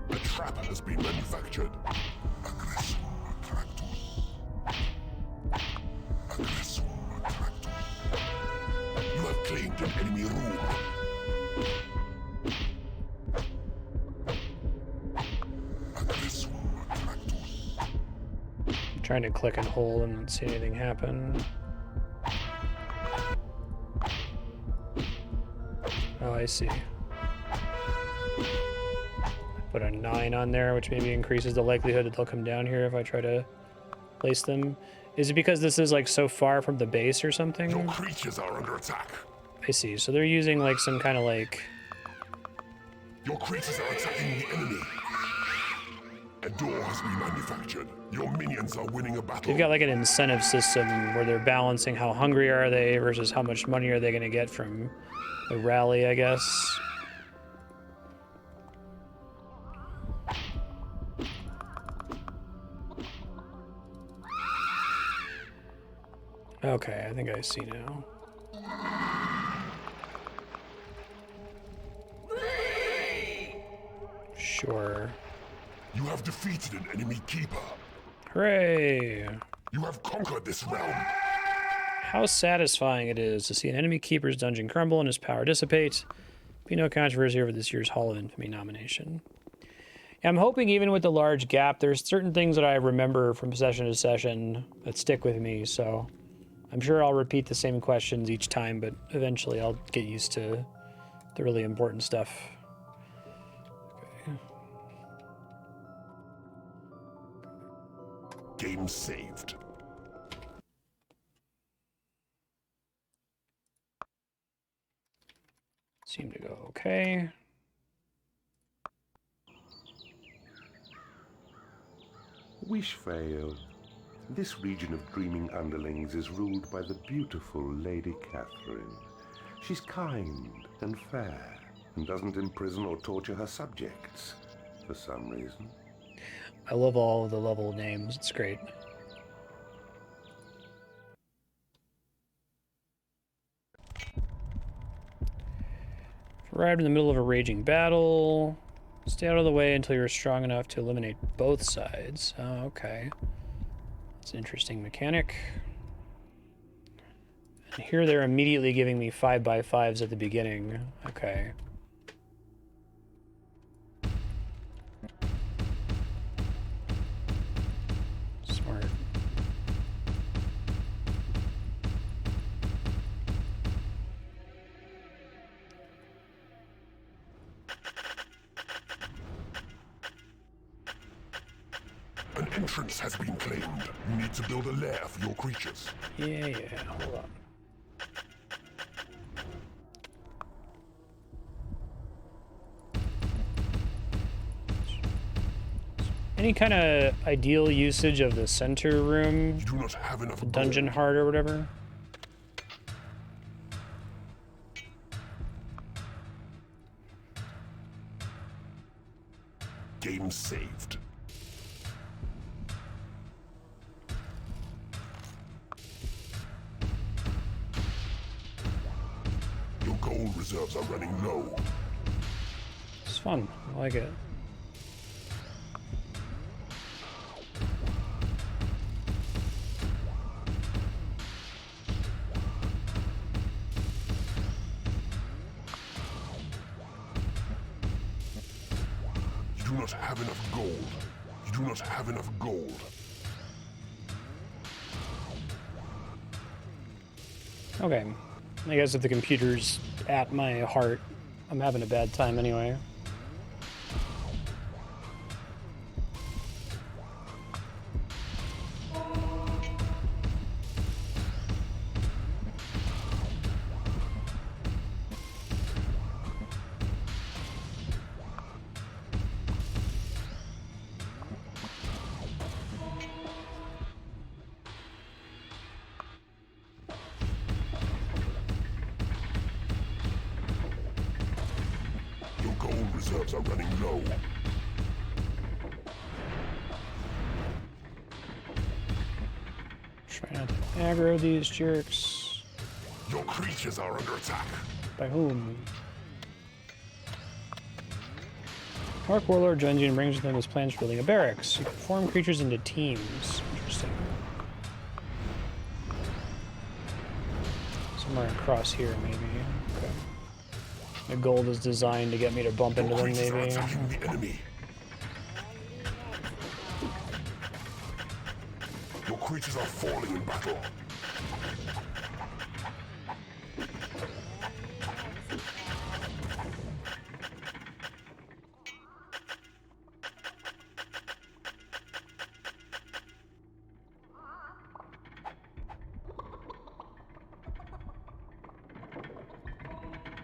A trap has been manufactured. You have claimed an enemy room. I'm trying to click and hold and not see anything happen. Oh, I see. Put a 9 on there, which maybe increases the likelihood that they'll come down here if I try to place them. Is it because this is like so far from the base or something? Your creatures are under attack. I see. So they're using like some kind of like... Your creatures are attacking the enemy. A door has been manufactured. Your minions are winning a battle. They've got like an incentive system where they're balancing how hungry are they versus how much money are they going to get from the rally, I guess. Okay, I think I see now. Sure. You have defeated an enemy keeper. Hooray! You have conquered this realm. How satisfying it is to see an enemy keeper's dungeon crumble and his power dissipate. Be no controversy over this year's Hall of Infamy nomination. I'm hoping even with the large gap, there's certain things that I remember from session to session that stick with me, so I'm sure I'll repeat the same questions each time, but eventually I'll get used to the really important stuff. Okay. Game saved. Seem to go okay. Wishvale. This region of dreaming underlings is ruled by the beautiful Lady Catherine. She's kind and fair, and doesn't imprison or torture her subjects, for some reason. I love all of the level names, it's great. Arrived in the middle of a raging battle. Stay out of the way until you're strong enough to eliminate both sides. Oh, okay. That's an interesting mechanic. And here they're immediately giving me 5x5s at the beginning. Okay. Smart. An entrance has been claimed. You need to build a lair for your creatures. Yeah, hold on. Any kind of ideal usage of the center room? You do not have enough The dungeon gold. heart or whatever? Game saved. Your gold reserve reserves are running low. It's fun. I like it. You do not have enough gold. You do not have enough gold. Okay. I guess if the computer's at my heart, I'm having a bad time anyway. Your gold reserves are running low. Try not to aggro these jerks. Your creatures are under attack. By whom? Orc Warlord joins you and brings with him his plans for building a barracks. You can form creatures into teams. Interesting. Somewhere across here, maybe. Okay. The gold is designed to get me to bump into them, Creatures are maybe. attacking the enemy. Your creatures are falling in battle.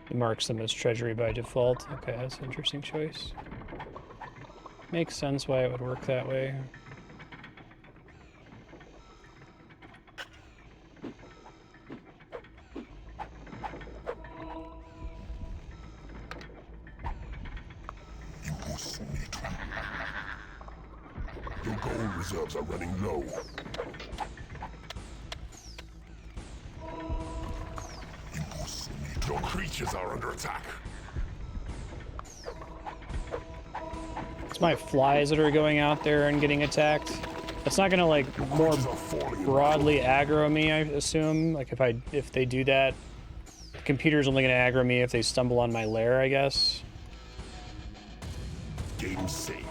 It marks them as treasury by default. Okay, that's an interesting choice. Makes sense why it would work that way. Your gold reserves are running low. Your creatures are under attack. It's my flies that are going out there and getting attacked. It's not gonna like more Creatures are falling in broadly aggro me, I assume. Like if they do that, the computer's only gonna aggro me if they stumble on my lair, I guess. Game saved.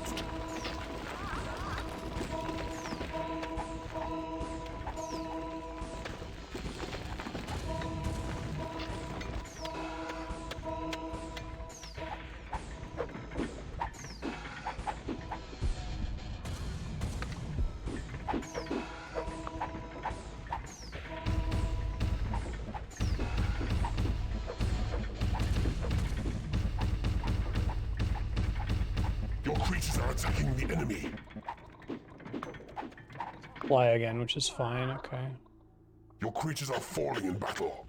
Your creatures are attacking the enemy. Fly again, which is fine, okay. Your creatures are falling in battle.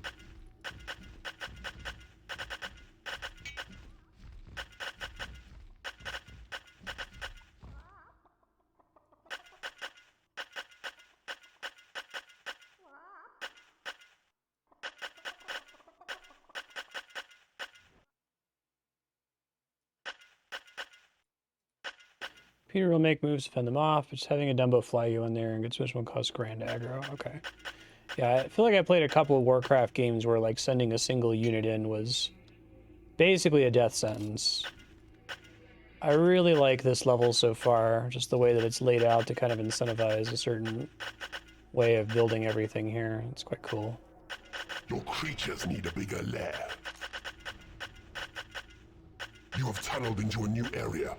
Computer will make moves to fend them off, but just having a Dumbo fly you in there and good switch will cause grand aggro. Okay. Yeah, I feel like I played a couple of Warcraft games where like sending a single unit in was basically a death sentence. I really like this level so far, just the way that it's laid out to kind of incentivize a certain way of building everything here. It's quite cool. Your creatures need a bigger lair. You have tunneled into a new area.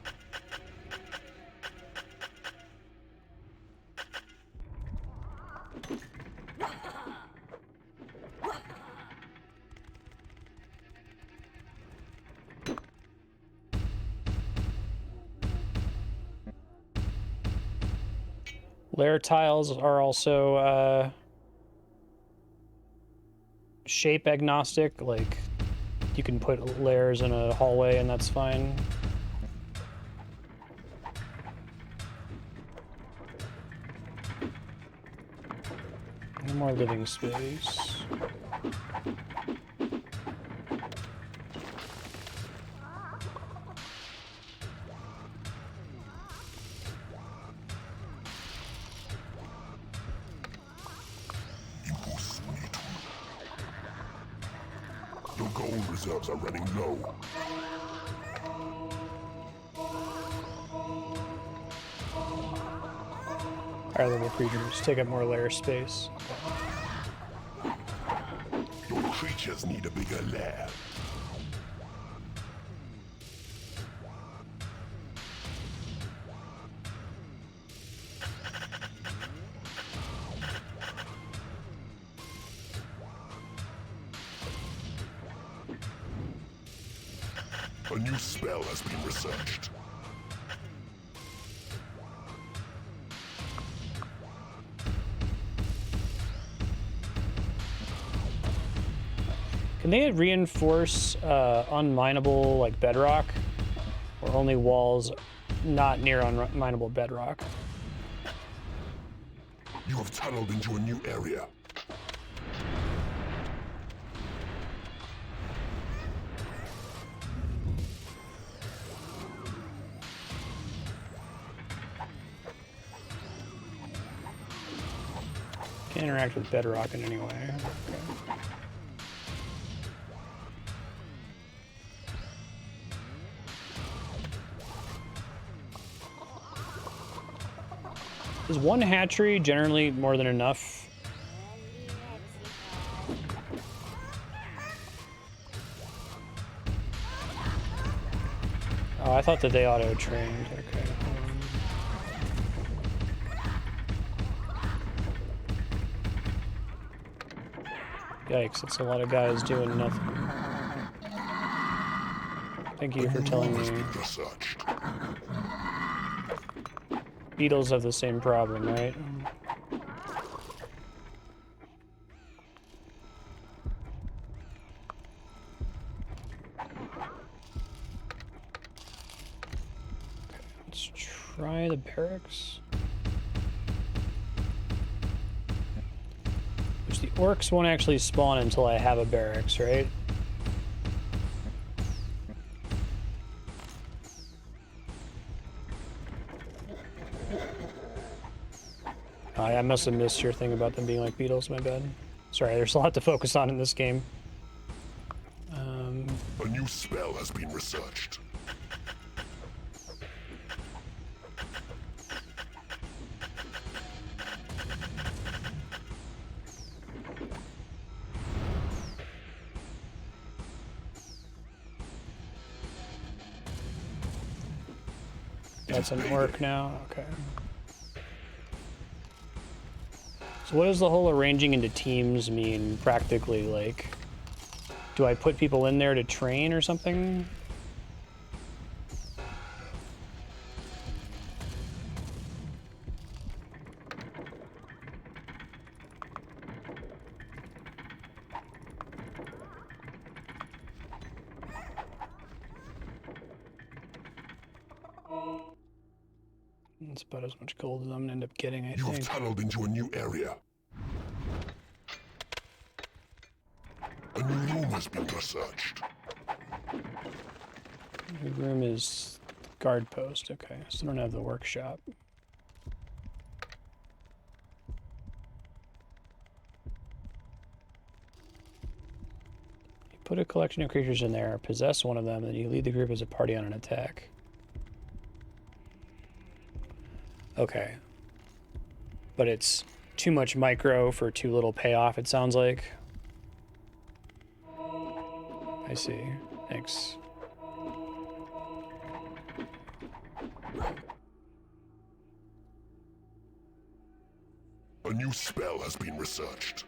Layer tiles are also shape agnostic, like you can put layers in a hallway and that's fine. No more living space. Your gold reserves are running low. Higher level creatures take up more lair space. Your creatures need a bigger lair. A new spell has been researched. Can they reinforce unminable like bedrock, or only walls not near unminable bedrock? You have tunneled into a new area. Can't interact with bedrock in any way. Okay. Is one hatchery generally more than enough? Oh, I thought that they auto-trained. Okay. Yikes, that's a lot of guys doing nothing. Thank you for telling me. Beetles have the same problem, right? Let's try the barracks. Which the orcs won't actually spawn until I have a barracks, right? I must have missed your thing about them being like beetles, my bad. Sorry, there's a lot to focus on in this game. A new spell has been researched. That's an orc now? Okay. So what does the whole arranging into teams mean practically? Like, do I put people in there to train or something? That's about as much gold as I'm gonna end up getting, I You have think. tunneled into a new area. A new room has been researched. The room is guard post. Okay, so I don't have the workshop. You put a collection of creatures in there, possess one of them, and you lead the group as a party on an attack. Okay. But it's too much micro for too little payoff, it sounds like. I see. Thanks. A new spell has been researched.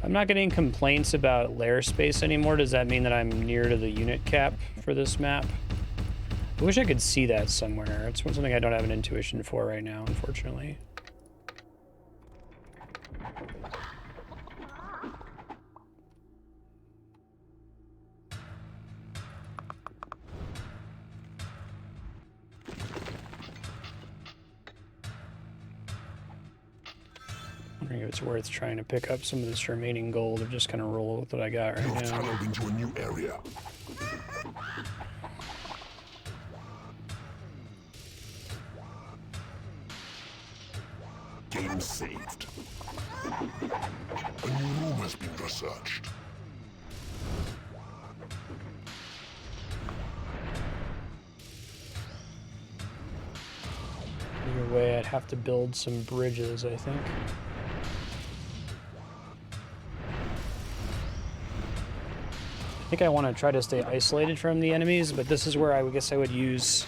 I'm not getting complaints about lair space anymore. Does that mean that I'm near to the unit cap for this map? I wish I could see that somewhere. It's something I don't have an intuition for right now, unfortunately. Wondering if it's worth trying to pick up some of this remaining gold or just kind of roll with what I got right You have now. tunneled into a new area. Game researched. Either way, I'd have to build some bridges, I think. I think I want to try to stay isolated from the enemies, but this is where I would guess I would use,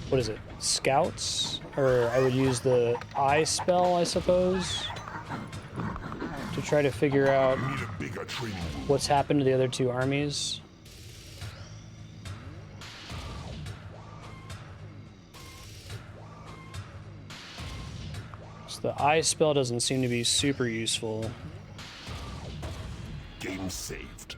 what is it, scouts? Or I would use the eye spell, I suppose, to try to figure out You need a bigger training room. what's happened to the other two armies. So the eye spell doesn't seem to be super useful. Game saved.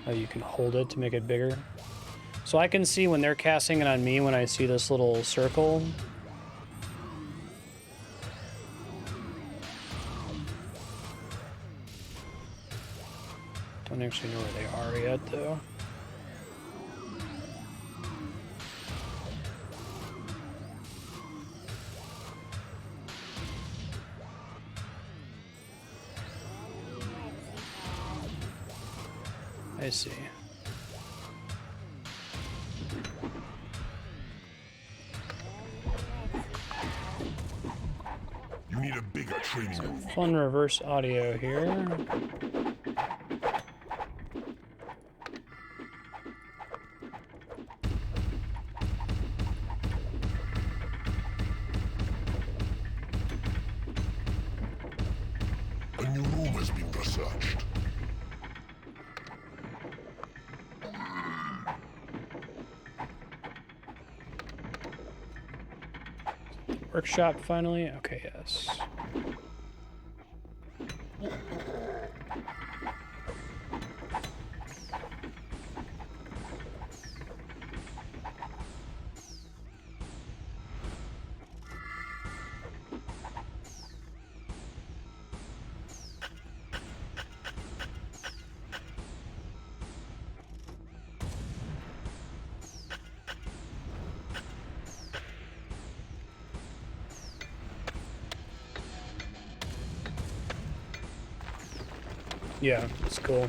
Oh, you can hold it to make it bigger. So I can see when they're casting it on me when I see this little circle. Don't actually know where they are yet, though. I see. You need a bigger training room. Fun reverse audio here. A new room has been researched. Workshop finally? Okay, yes. Yeah, it's cool.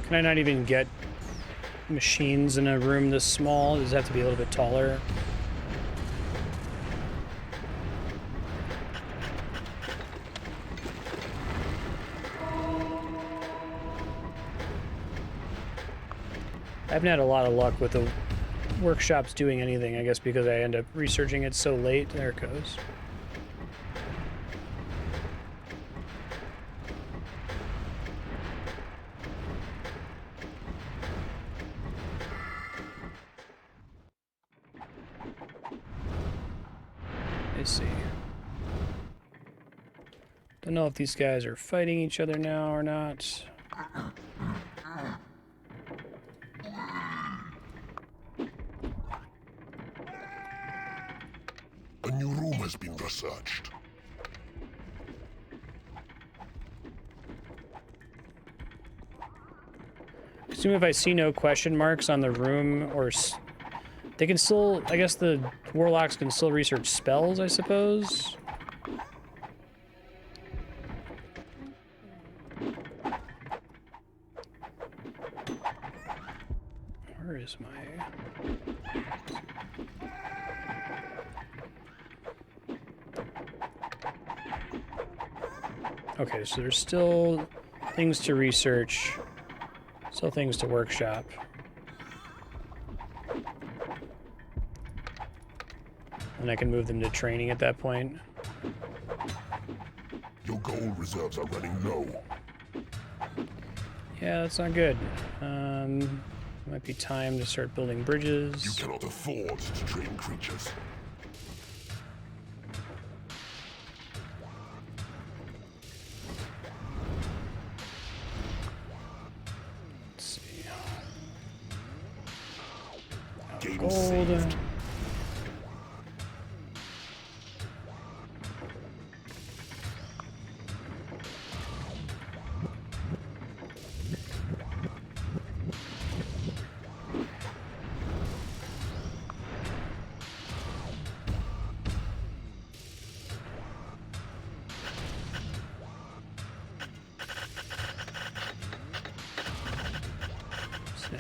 Can I not even get machines in a room this small? Does it have to be a little bit taller? I haven't had a lot of luck with the workshops doing anything, I guess because I end up researching it so late. There it goes. I see. Don't know if these guys are fighting each other now or not. A new room has been researched. I assume if I see no question marks on the room, or they can still, I guess the warlocks can still research spells, I suppose. Where is my... Okay, so there's still things to research, still things to workshop. And I can move them to training at that point. Your gold reserves are running low. Yeah, that's not good. Might be time to start building bridges. You cannot afford to train creatures. gold. saved.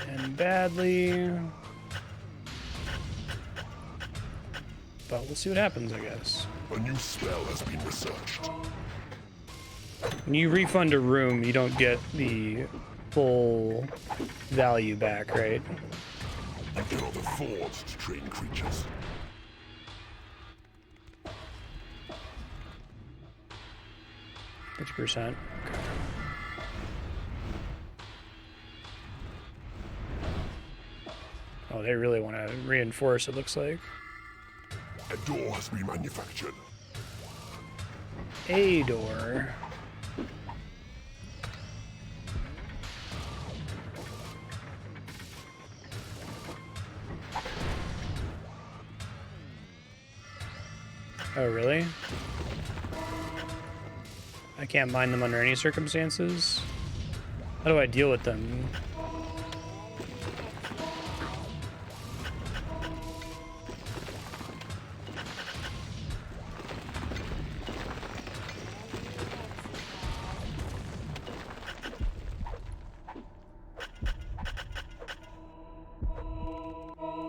And badly. But we'll see what happens, I guess. A new spell has been researched. When you refund a room, you don't get the full value back, right? You cannot afford to train creatures. 50%. Okay. Oh, they really want to reinforce, it looks like. A door has been manufactured. A door. Oh, really? I can't mine them under any circumstances? How do I deal with them?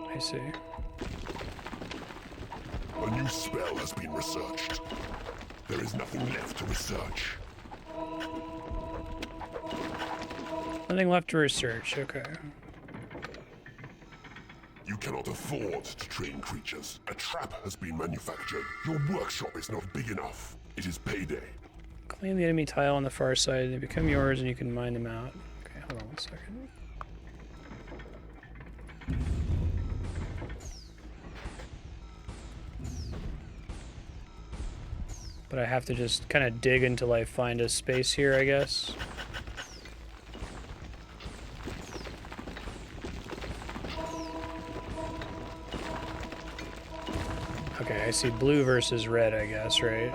I see. A new spell has been researched. There is nothing left to research. Nothing left to research, okay. You cannot afford to train creatures. A trap has been manufactured. Your workshop is not big enough. It is payday. Claim the enemy tile on the far side. They become yours and you can mine them out. Okay, hold on one second. But I have to just kind of dig until I find a space here, I guess. Okay, I see blue versus red, I guess, right?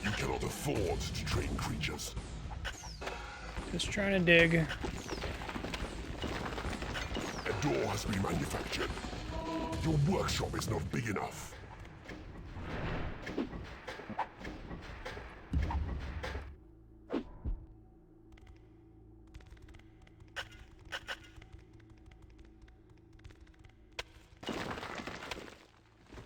You cannot afford to train creatures. Just trying to dig. A door has been manufactured. Your workshop is not big enough.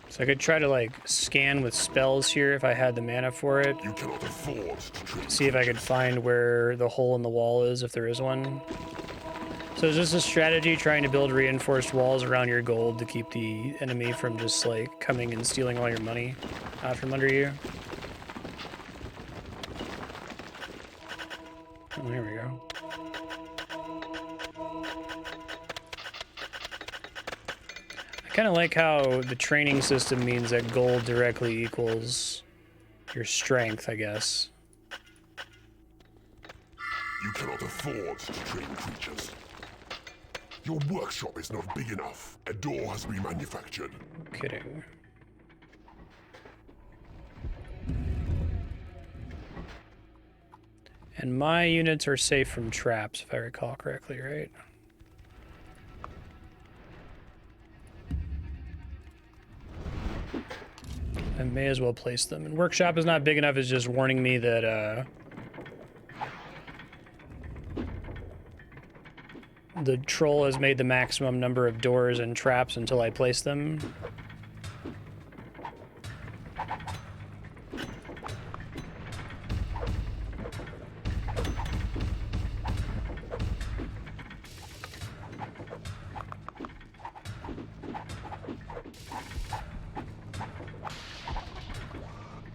So I could try to like scan with spells here if I had the mana for it. You cannot afford to train See if I could find where the hole in the wall is, if there is one. So is this a strategy, trying to build reinforced walls around your gold to keep the enemy from just like coming and stealing all your money out from under you? Oh, here we go. I kind of like how the training system means that gold directly equals your strength, I guess. You cannot afford to train creatures. Your workshop is not big enough. A door has been manufactured. Kidding. And my units are safe from traps, if I recall correctly, right? I may as well place them. And workshop is not big enough, is just warning me that the troll has made the maximum number of doors and traps until I place them.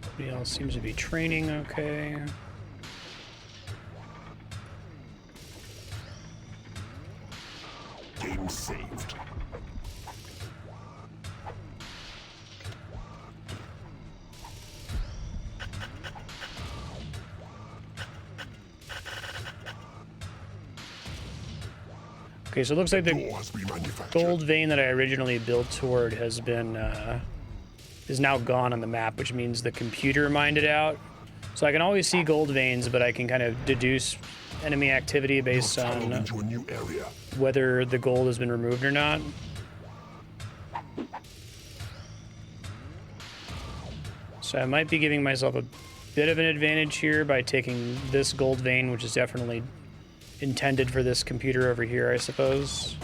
Everybody else seems to be training okay. Okay, so it looks like the Door has been manufactured. gold vein that I originally built toward has been is now gone on the map, which means the computer mined it out. So I can always see gold veins, but I can kind of deduce enemy activity based You're tunneled on into a new area. whether the gold has been removed or not. So I might be giving myself a bit of an advantage here by taking this gold vein, which is definitely intended for this computer over here, I suppose.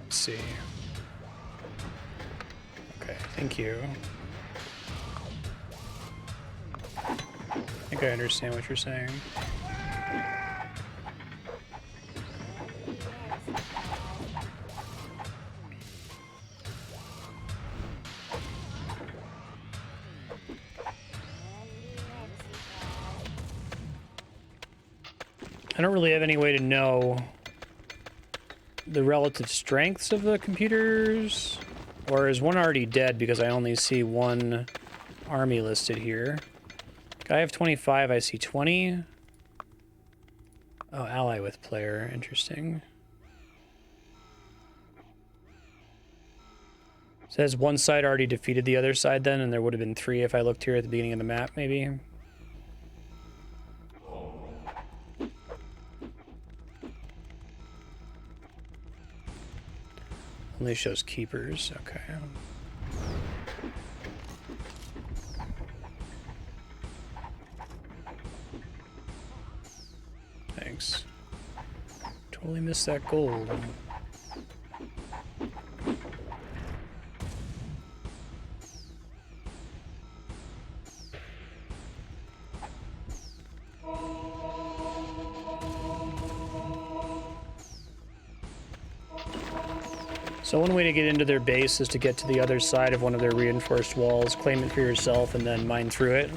See. Okay, thank you. I think I understand what you're saying. I don't really have any way to know the relative strengths of the computers, or is one already dead because I only see one army listed here? Guy of 25, I see 20. Oh, ally with player, interesting. Says one side already defeated the other side then, and there would have been 3 if I looked here at the beginning of the map, maybe. Only shows keepers, okay. Thanks. Totally missed that gold. So one way to get into their base is to get to the other side of one of their reinforced walls, claim it for yourself, and then mine through it.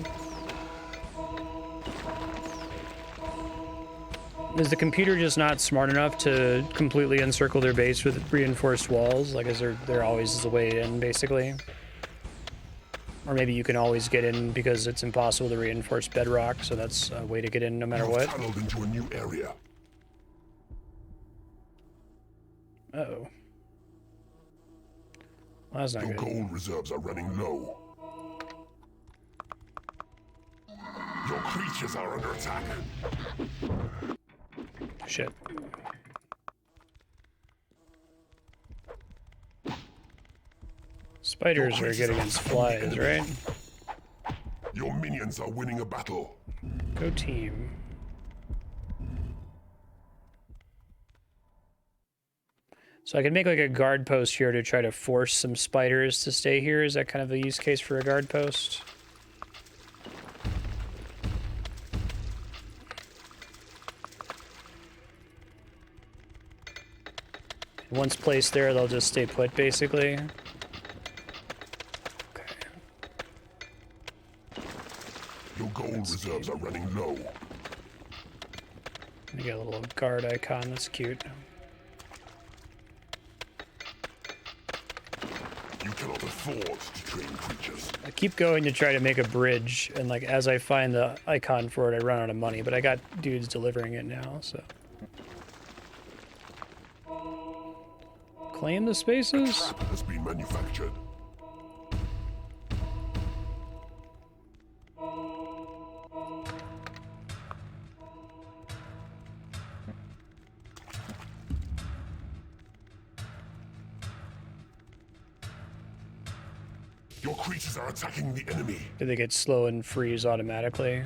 Is the computer just not smart enough to completely encircle their base with reinforced walls? Like, is there always is a way in, basically? Or maybe you can always get in because it's impossible to reinforce bedrock, so that's a way to get in no matter what. Tunneled into a new area. Uh-oh. Well, that's not Your good. gold reserves are running low. Your creatures are under attack. Shit. Spiders are good against flies, right? Your minions are winning a battle. Go team. So I could make like a guard post here to try to force some spiders to stay here. Is that kind of a use case for a guard post? Once placed there, they'll just stay put, basically. Okay. Your gold reserves are running low. I get a little guard icon. That's cute. You cannot afford to train creatures. I keep going to try to make a bridge, and like as I find the icon for it, I run out of money. But I got dudes delivering it now, so. Claim the spaces? Trap has been manufactured. Your creatures are attacking the enemy. Do they get slow and freeze automatically?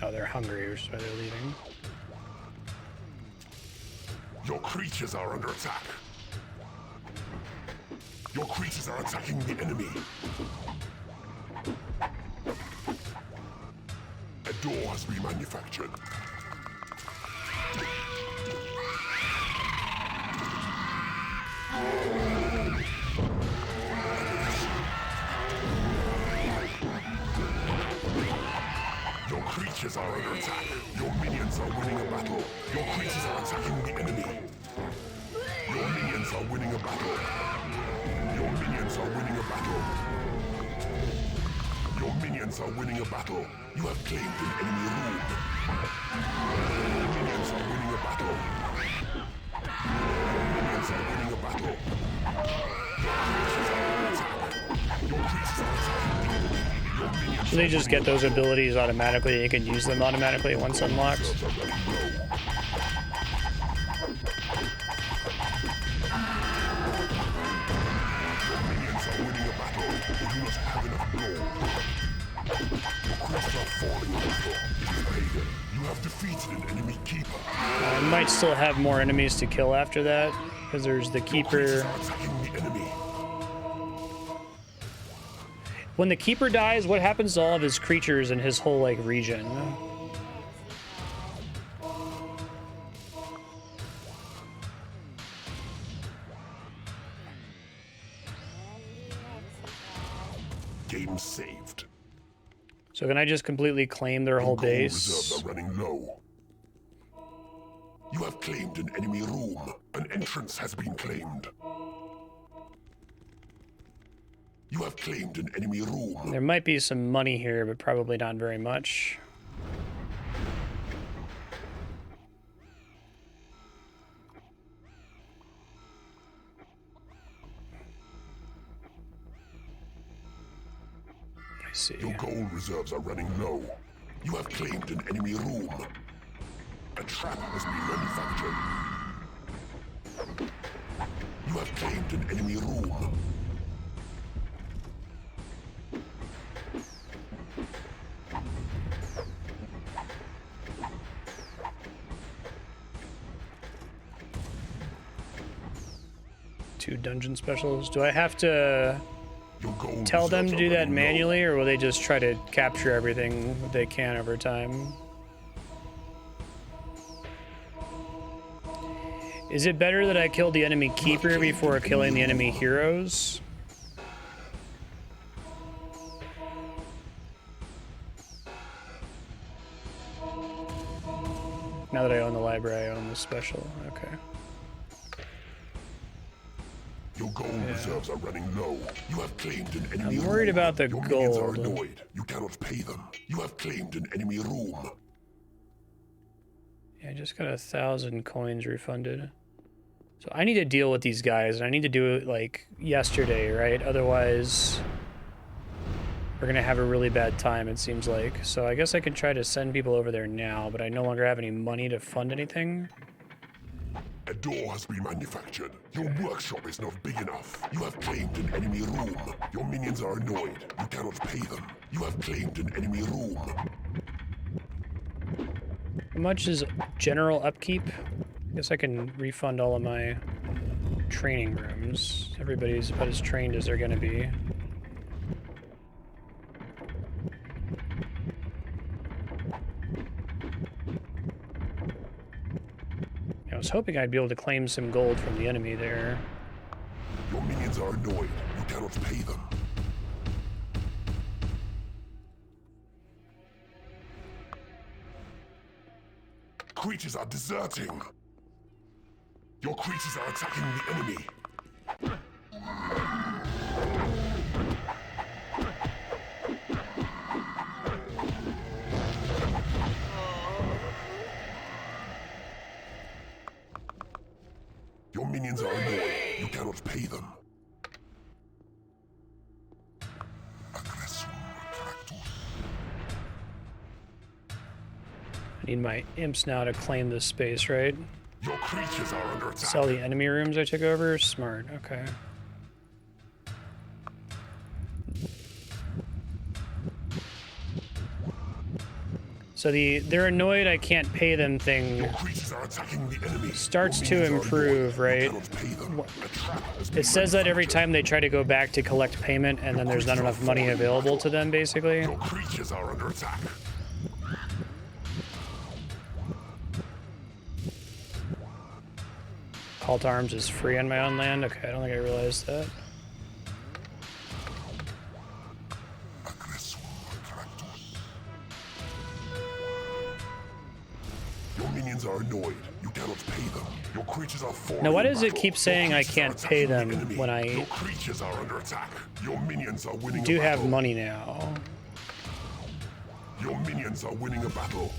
Oh, they're hungry, which is why they're leaving. Your creatures are under attack. Your creatures are attacking the enemy. door has been manufactured. Your creatures are under attack. Your minions are winning a battle. Your creatures are attacking the enemy. Your minions are winning a battle. Your minions are winning a battle. Your minions are winning a battle. You have claimed an enemy room. Your minions are winning a battle. Your minions are winning a battle. Your creatures are under attack. Your creatures are attacking the enemy. Your minions So they just get those abilities automatically. You can use them automatically once unlocked. I might still have more enemies to kill after that, because there's the Keeper. When the Keeper dies, what happens to all of his creatures in his whole, like, region? Game saved. So can I just completely claim their whole base? Reserves are running low. You have claimed an enemy room. An entrance has been claimed. You have claimed an enemy room. There might be some money here, but probably not very much. I see. Your gold reserves are running low. You have claimed an enemy room. A trap has been manufactured. You have claimed an enemy room. Two dungeon specials. Do I have to tell them to do that manually, or will they just try to capture everything they can over time? Is it better that I kill the enemy Keeper before killing the enemy heroes? Now that I own the library, I own the special. Okay. Your gold reserves are running low. You have claimed an enemy room. I'm worried about the Your minions are gold. annoyed. You cannot pay them. You have claimed an enemy room. Yeah, I just got 1,000 coins refunded. So I need to deal with these guys, and I need to do it like yesterday, right? Otherwise, we're gonna have a really bad time, it seems like. So I guess I could try to send people over there now, but I no longer have any money to fund anything. A door has been manufactured. Your workshop is not big enough. You have claimed an enemy room. Your minions are annoyed. You cannot pay them. You have claimed an enemy room. How much is general upkeep? I guess I can refund all of my training rooms. Everybody's about as trained as they're gonna be. I was hoping I'd be able to claim some gold from the enemy there. Your minions are annoyed. You cannot pay them. Creatures are deserting. Your creatures are attacking the enemy. Your minions are annoyed. You cannot pay them. I need my imps now to claim this space, right? Your creatures are under attack. Sell the enemy rooms I took over? Smart, okay. So they're annoyed I can't pay them thing Your creatures are attacking the enemy. starts Your to minions are improve, annoyed. right? You cannot pay them. A trap has been It says that every manufactured. time they try to go back to collect payment and then there's not enough money available to them, basically. Your creatures are under attack. Call to arms is free on my own land? Okay, I don't think I realized that. Your minions are annoyed. You cannot pay them. Your creatures are falling. Now, why does in it battle. keep saying Your I creatures are can't pay attacking them the enemy. when I Your creatures are under attack. Your minions are winning do a have battle. money now? Your minions are winning a battle.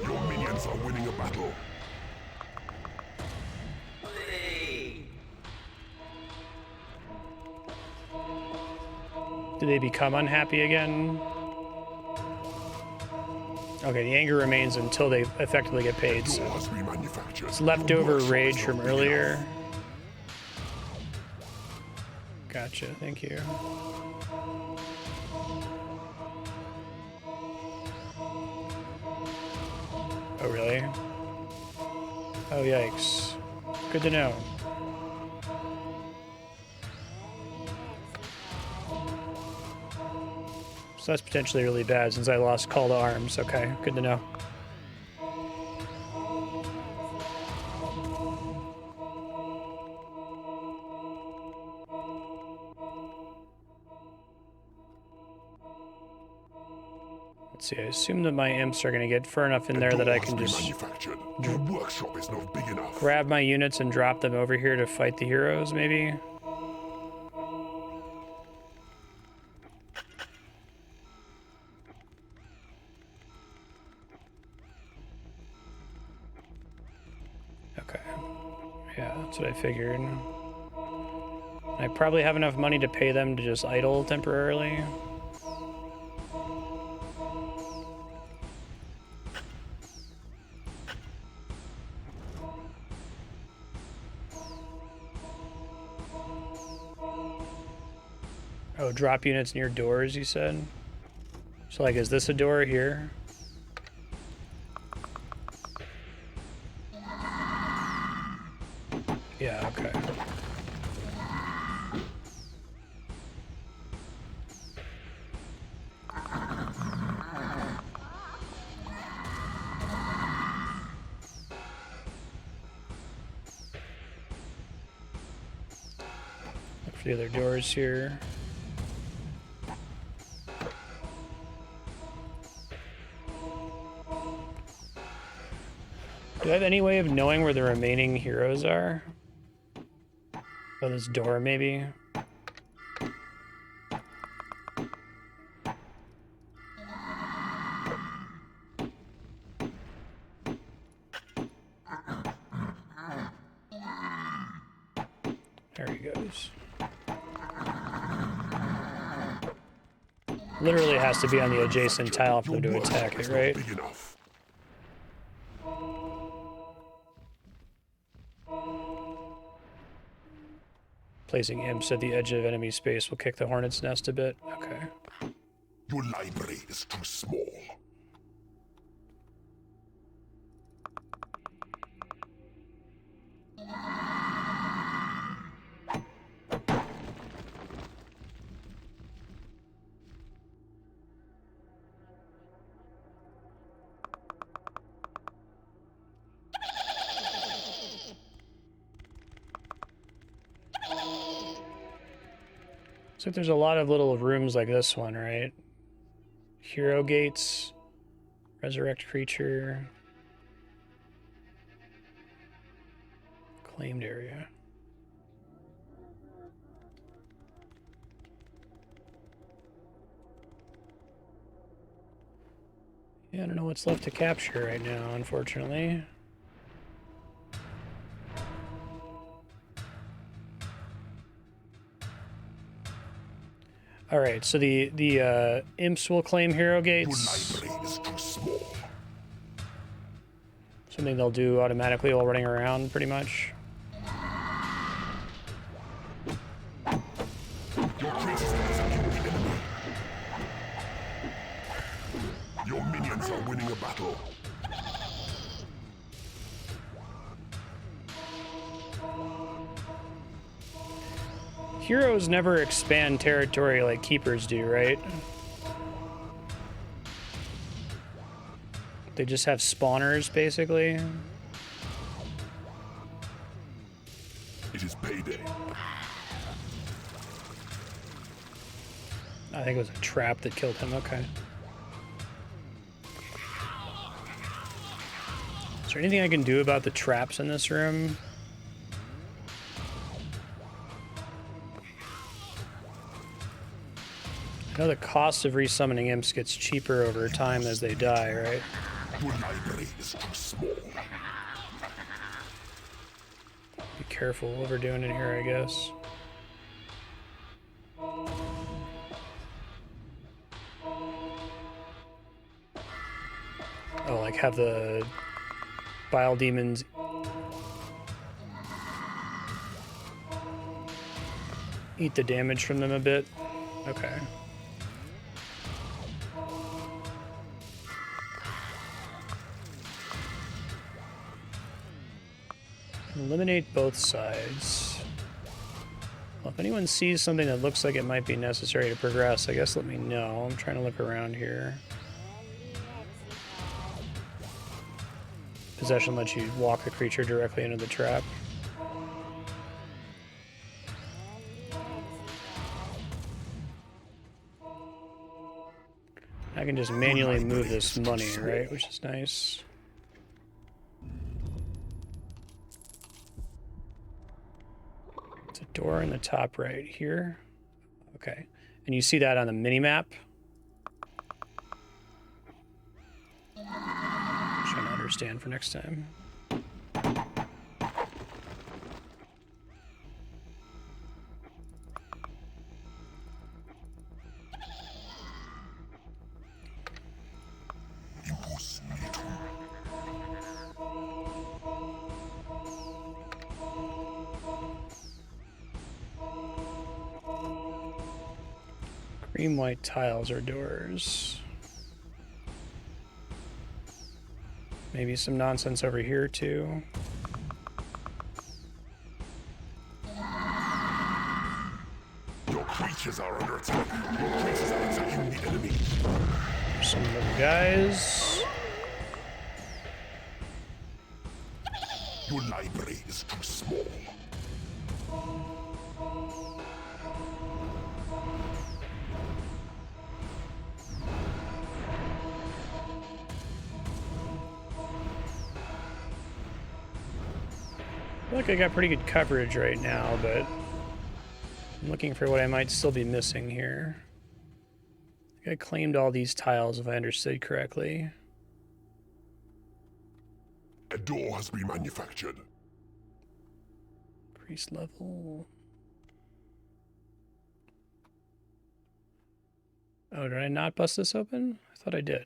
Your minions are winning a battle. Do they become unhappy again? Okay, the anger remains until they effectively get paid. So Door has been manufactured. it's Your leftover workshop rage is from not big earlier. enough. Gotcha, thank you. Oh, really? Oh, yikes. Good to know. So that's potentially really bad since I lost call to arms. Okay, good to know. Let's see, I assume that my imps are going to get far enough in there that I can just Manufactured. Your workshop is not big enough. grab my units and drop them over here to fight the heroes, maybe? Okay. Yeah, that's what I figured. I probably have enough money to pay them to just idle temporarily. Oh, drop units near doors, you said? So, like, is this a door here? Yeah, okay. Look for the other doors here. Do I have any way of knowing where the remaining heroes are? Oh, this door, maybe? There he goes. Literally has to be on the adjacent tile for them to attack it, right? Big enough. Placing imps at the edge of enemy space will kick the hornet's nest a bit. Okay. Your library is too small. So there's a lot of little rooms like this one, right? Hero gates, resurrect creature, claimed area. Yeah, I don't know what's left to capture right now, unfortunately. All right, so the imps will claim hero Your gates. library is too small. Something they'll do automatically while running around, pretty much. Your creatures are attacking the enemy. Your minions are winning a battle. heroes never expand territory like keepers do, right? They just have spawners, basically. It is payday. I think it was a trap that killed him. Okay. Is there anything I can do about the traps in this room? I know the cost of resummoning imps gets cheaper over time as they die, right? Your library is too small. Be careful what we're doing in here, I guess. Oh, like have the Bile Demons eat the damage from them a bit. Okay. Eliminate both sides. Well, if anyone sees something that looks like it might be necessary to progress, I guess let me know. I'm trying to look around here. Possession lets you walk the creature directly into the trap. I can just manually move this money, right? Which is nice. It's a door in the top right here. Okay. And you see that on the mini-map? Trying to understand for next time. Cream white tiles or doors. Maybe some nonsense over here too. Your creatures are under attack. Your creatures are attacking the enemy. Some little guys. Your library is too small. I feel like I got pretty good coverage right now, but I'm looking for what I might still be missing here. I think I claimed all these tiles if I understood correctly. A door has been manufactured. Increase level. Oh, did I not bust this open? I thought I did.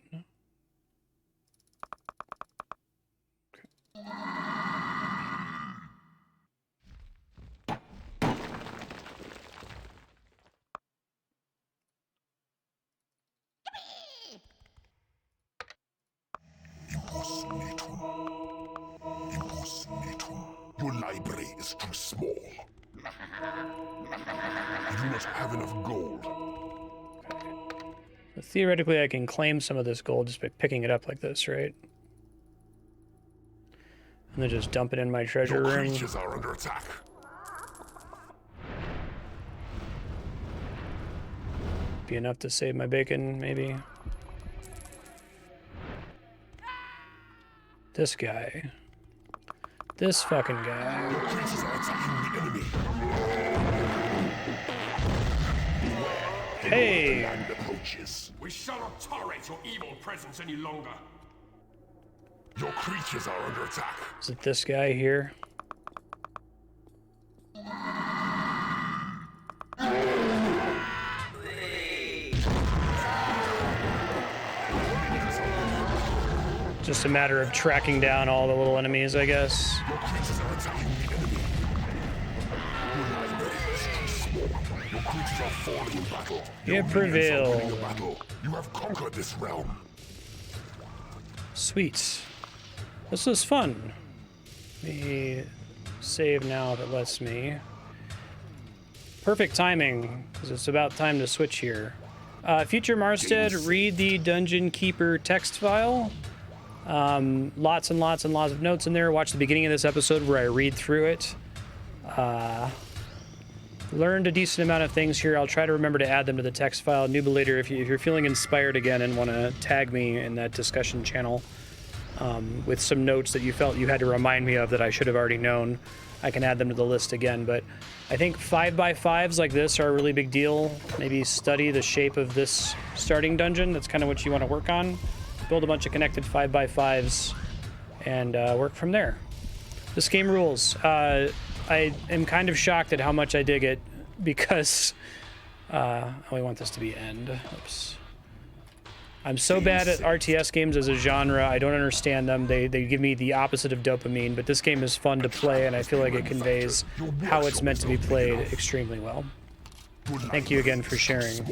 Your library is too small. You do not have enough gold. So theoretically, I can claim some of this gold just by picking it up like this, right? And then just dump it in my treasure Your room. creatures are under attack. Be enough to save my bacon, maybe. This guy. This fucking guy. Your creatures are attacking the enemy. Hey! The land approaches. We shall not tolerate your evil presence any longer. Your creatures are under attack. Is it this guy here? Just a matter of tracking down all the little enemies, I guess. Your creatures are attacking the enemy. Your library is too small. Your creatures are falling in battle. You Your have minions are prevailed. winning a battle. You have conquered this realm. Sweet. This was fun. Let me save now if it lets me. perfect timing, because it's about time to switch here. Future Marstead, read the Dungeon Keeper text file. Lots and lots and lots of notes in there. Watch the beginning of this episode where I read through it. Learned a decent amount of things here. I'll try to remember to add them to the text file. Nubilator, if you're feeling inspired again and want to tag me in that discussion channel with some notes that you felt you had to remind me of that I should have already known, I can add them to the list again. But I think 5x5s like this are a really big deal. Maybe study the shape of this starting dungeon. That's kind of what you want to work on. Build a bunch of connected 5x5s and work from there. This game rules. I am kind of shocked at how much I dig it because we want this to be end. Oops. I'm so bad at RTS games as a genre. I don't understand them. They give me the opposite of dopamine, but this game is fun to play, and I feel like it conveys how it's meant to be played extremely well. Thank you again for sharing.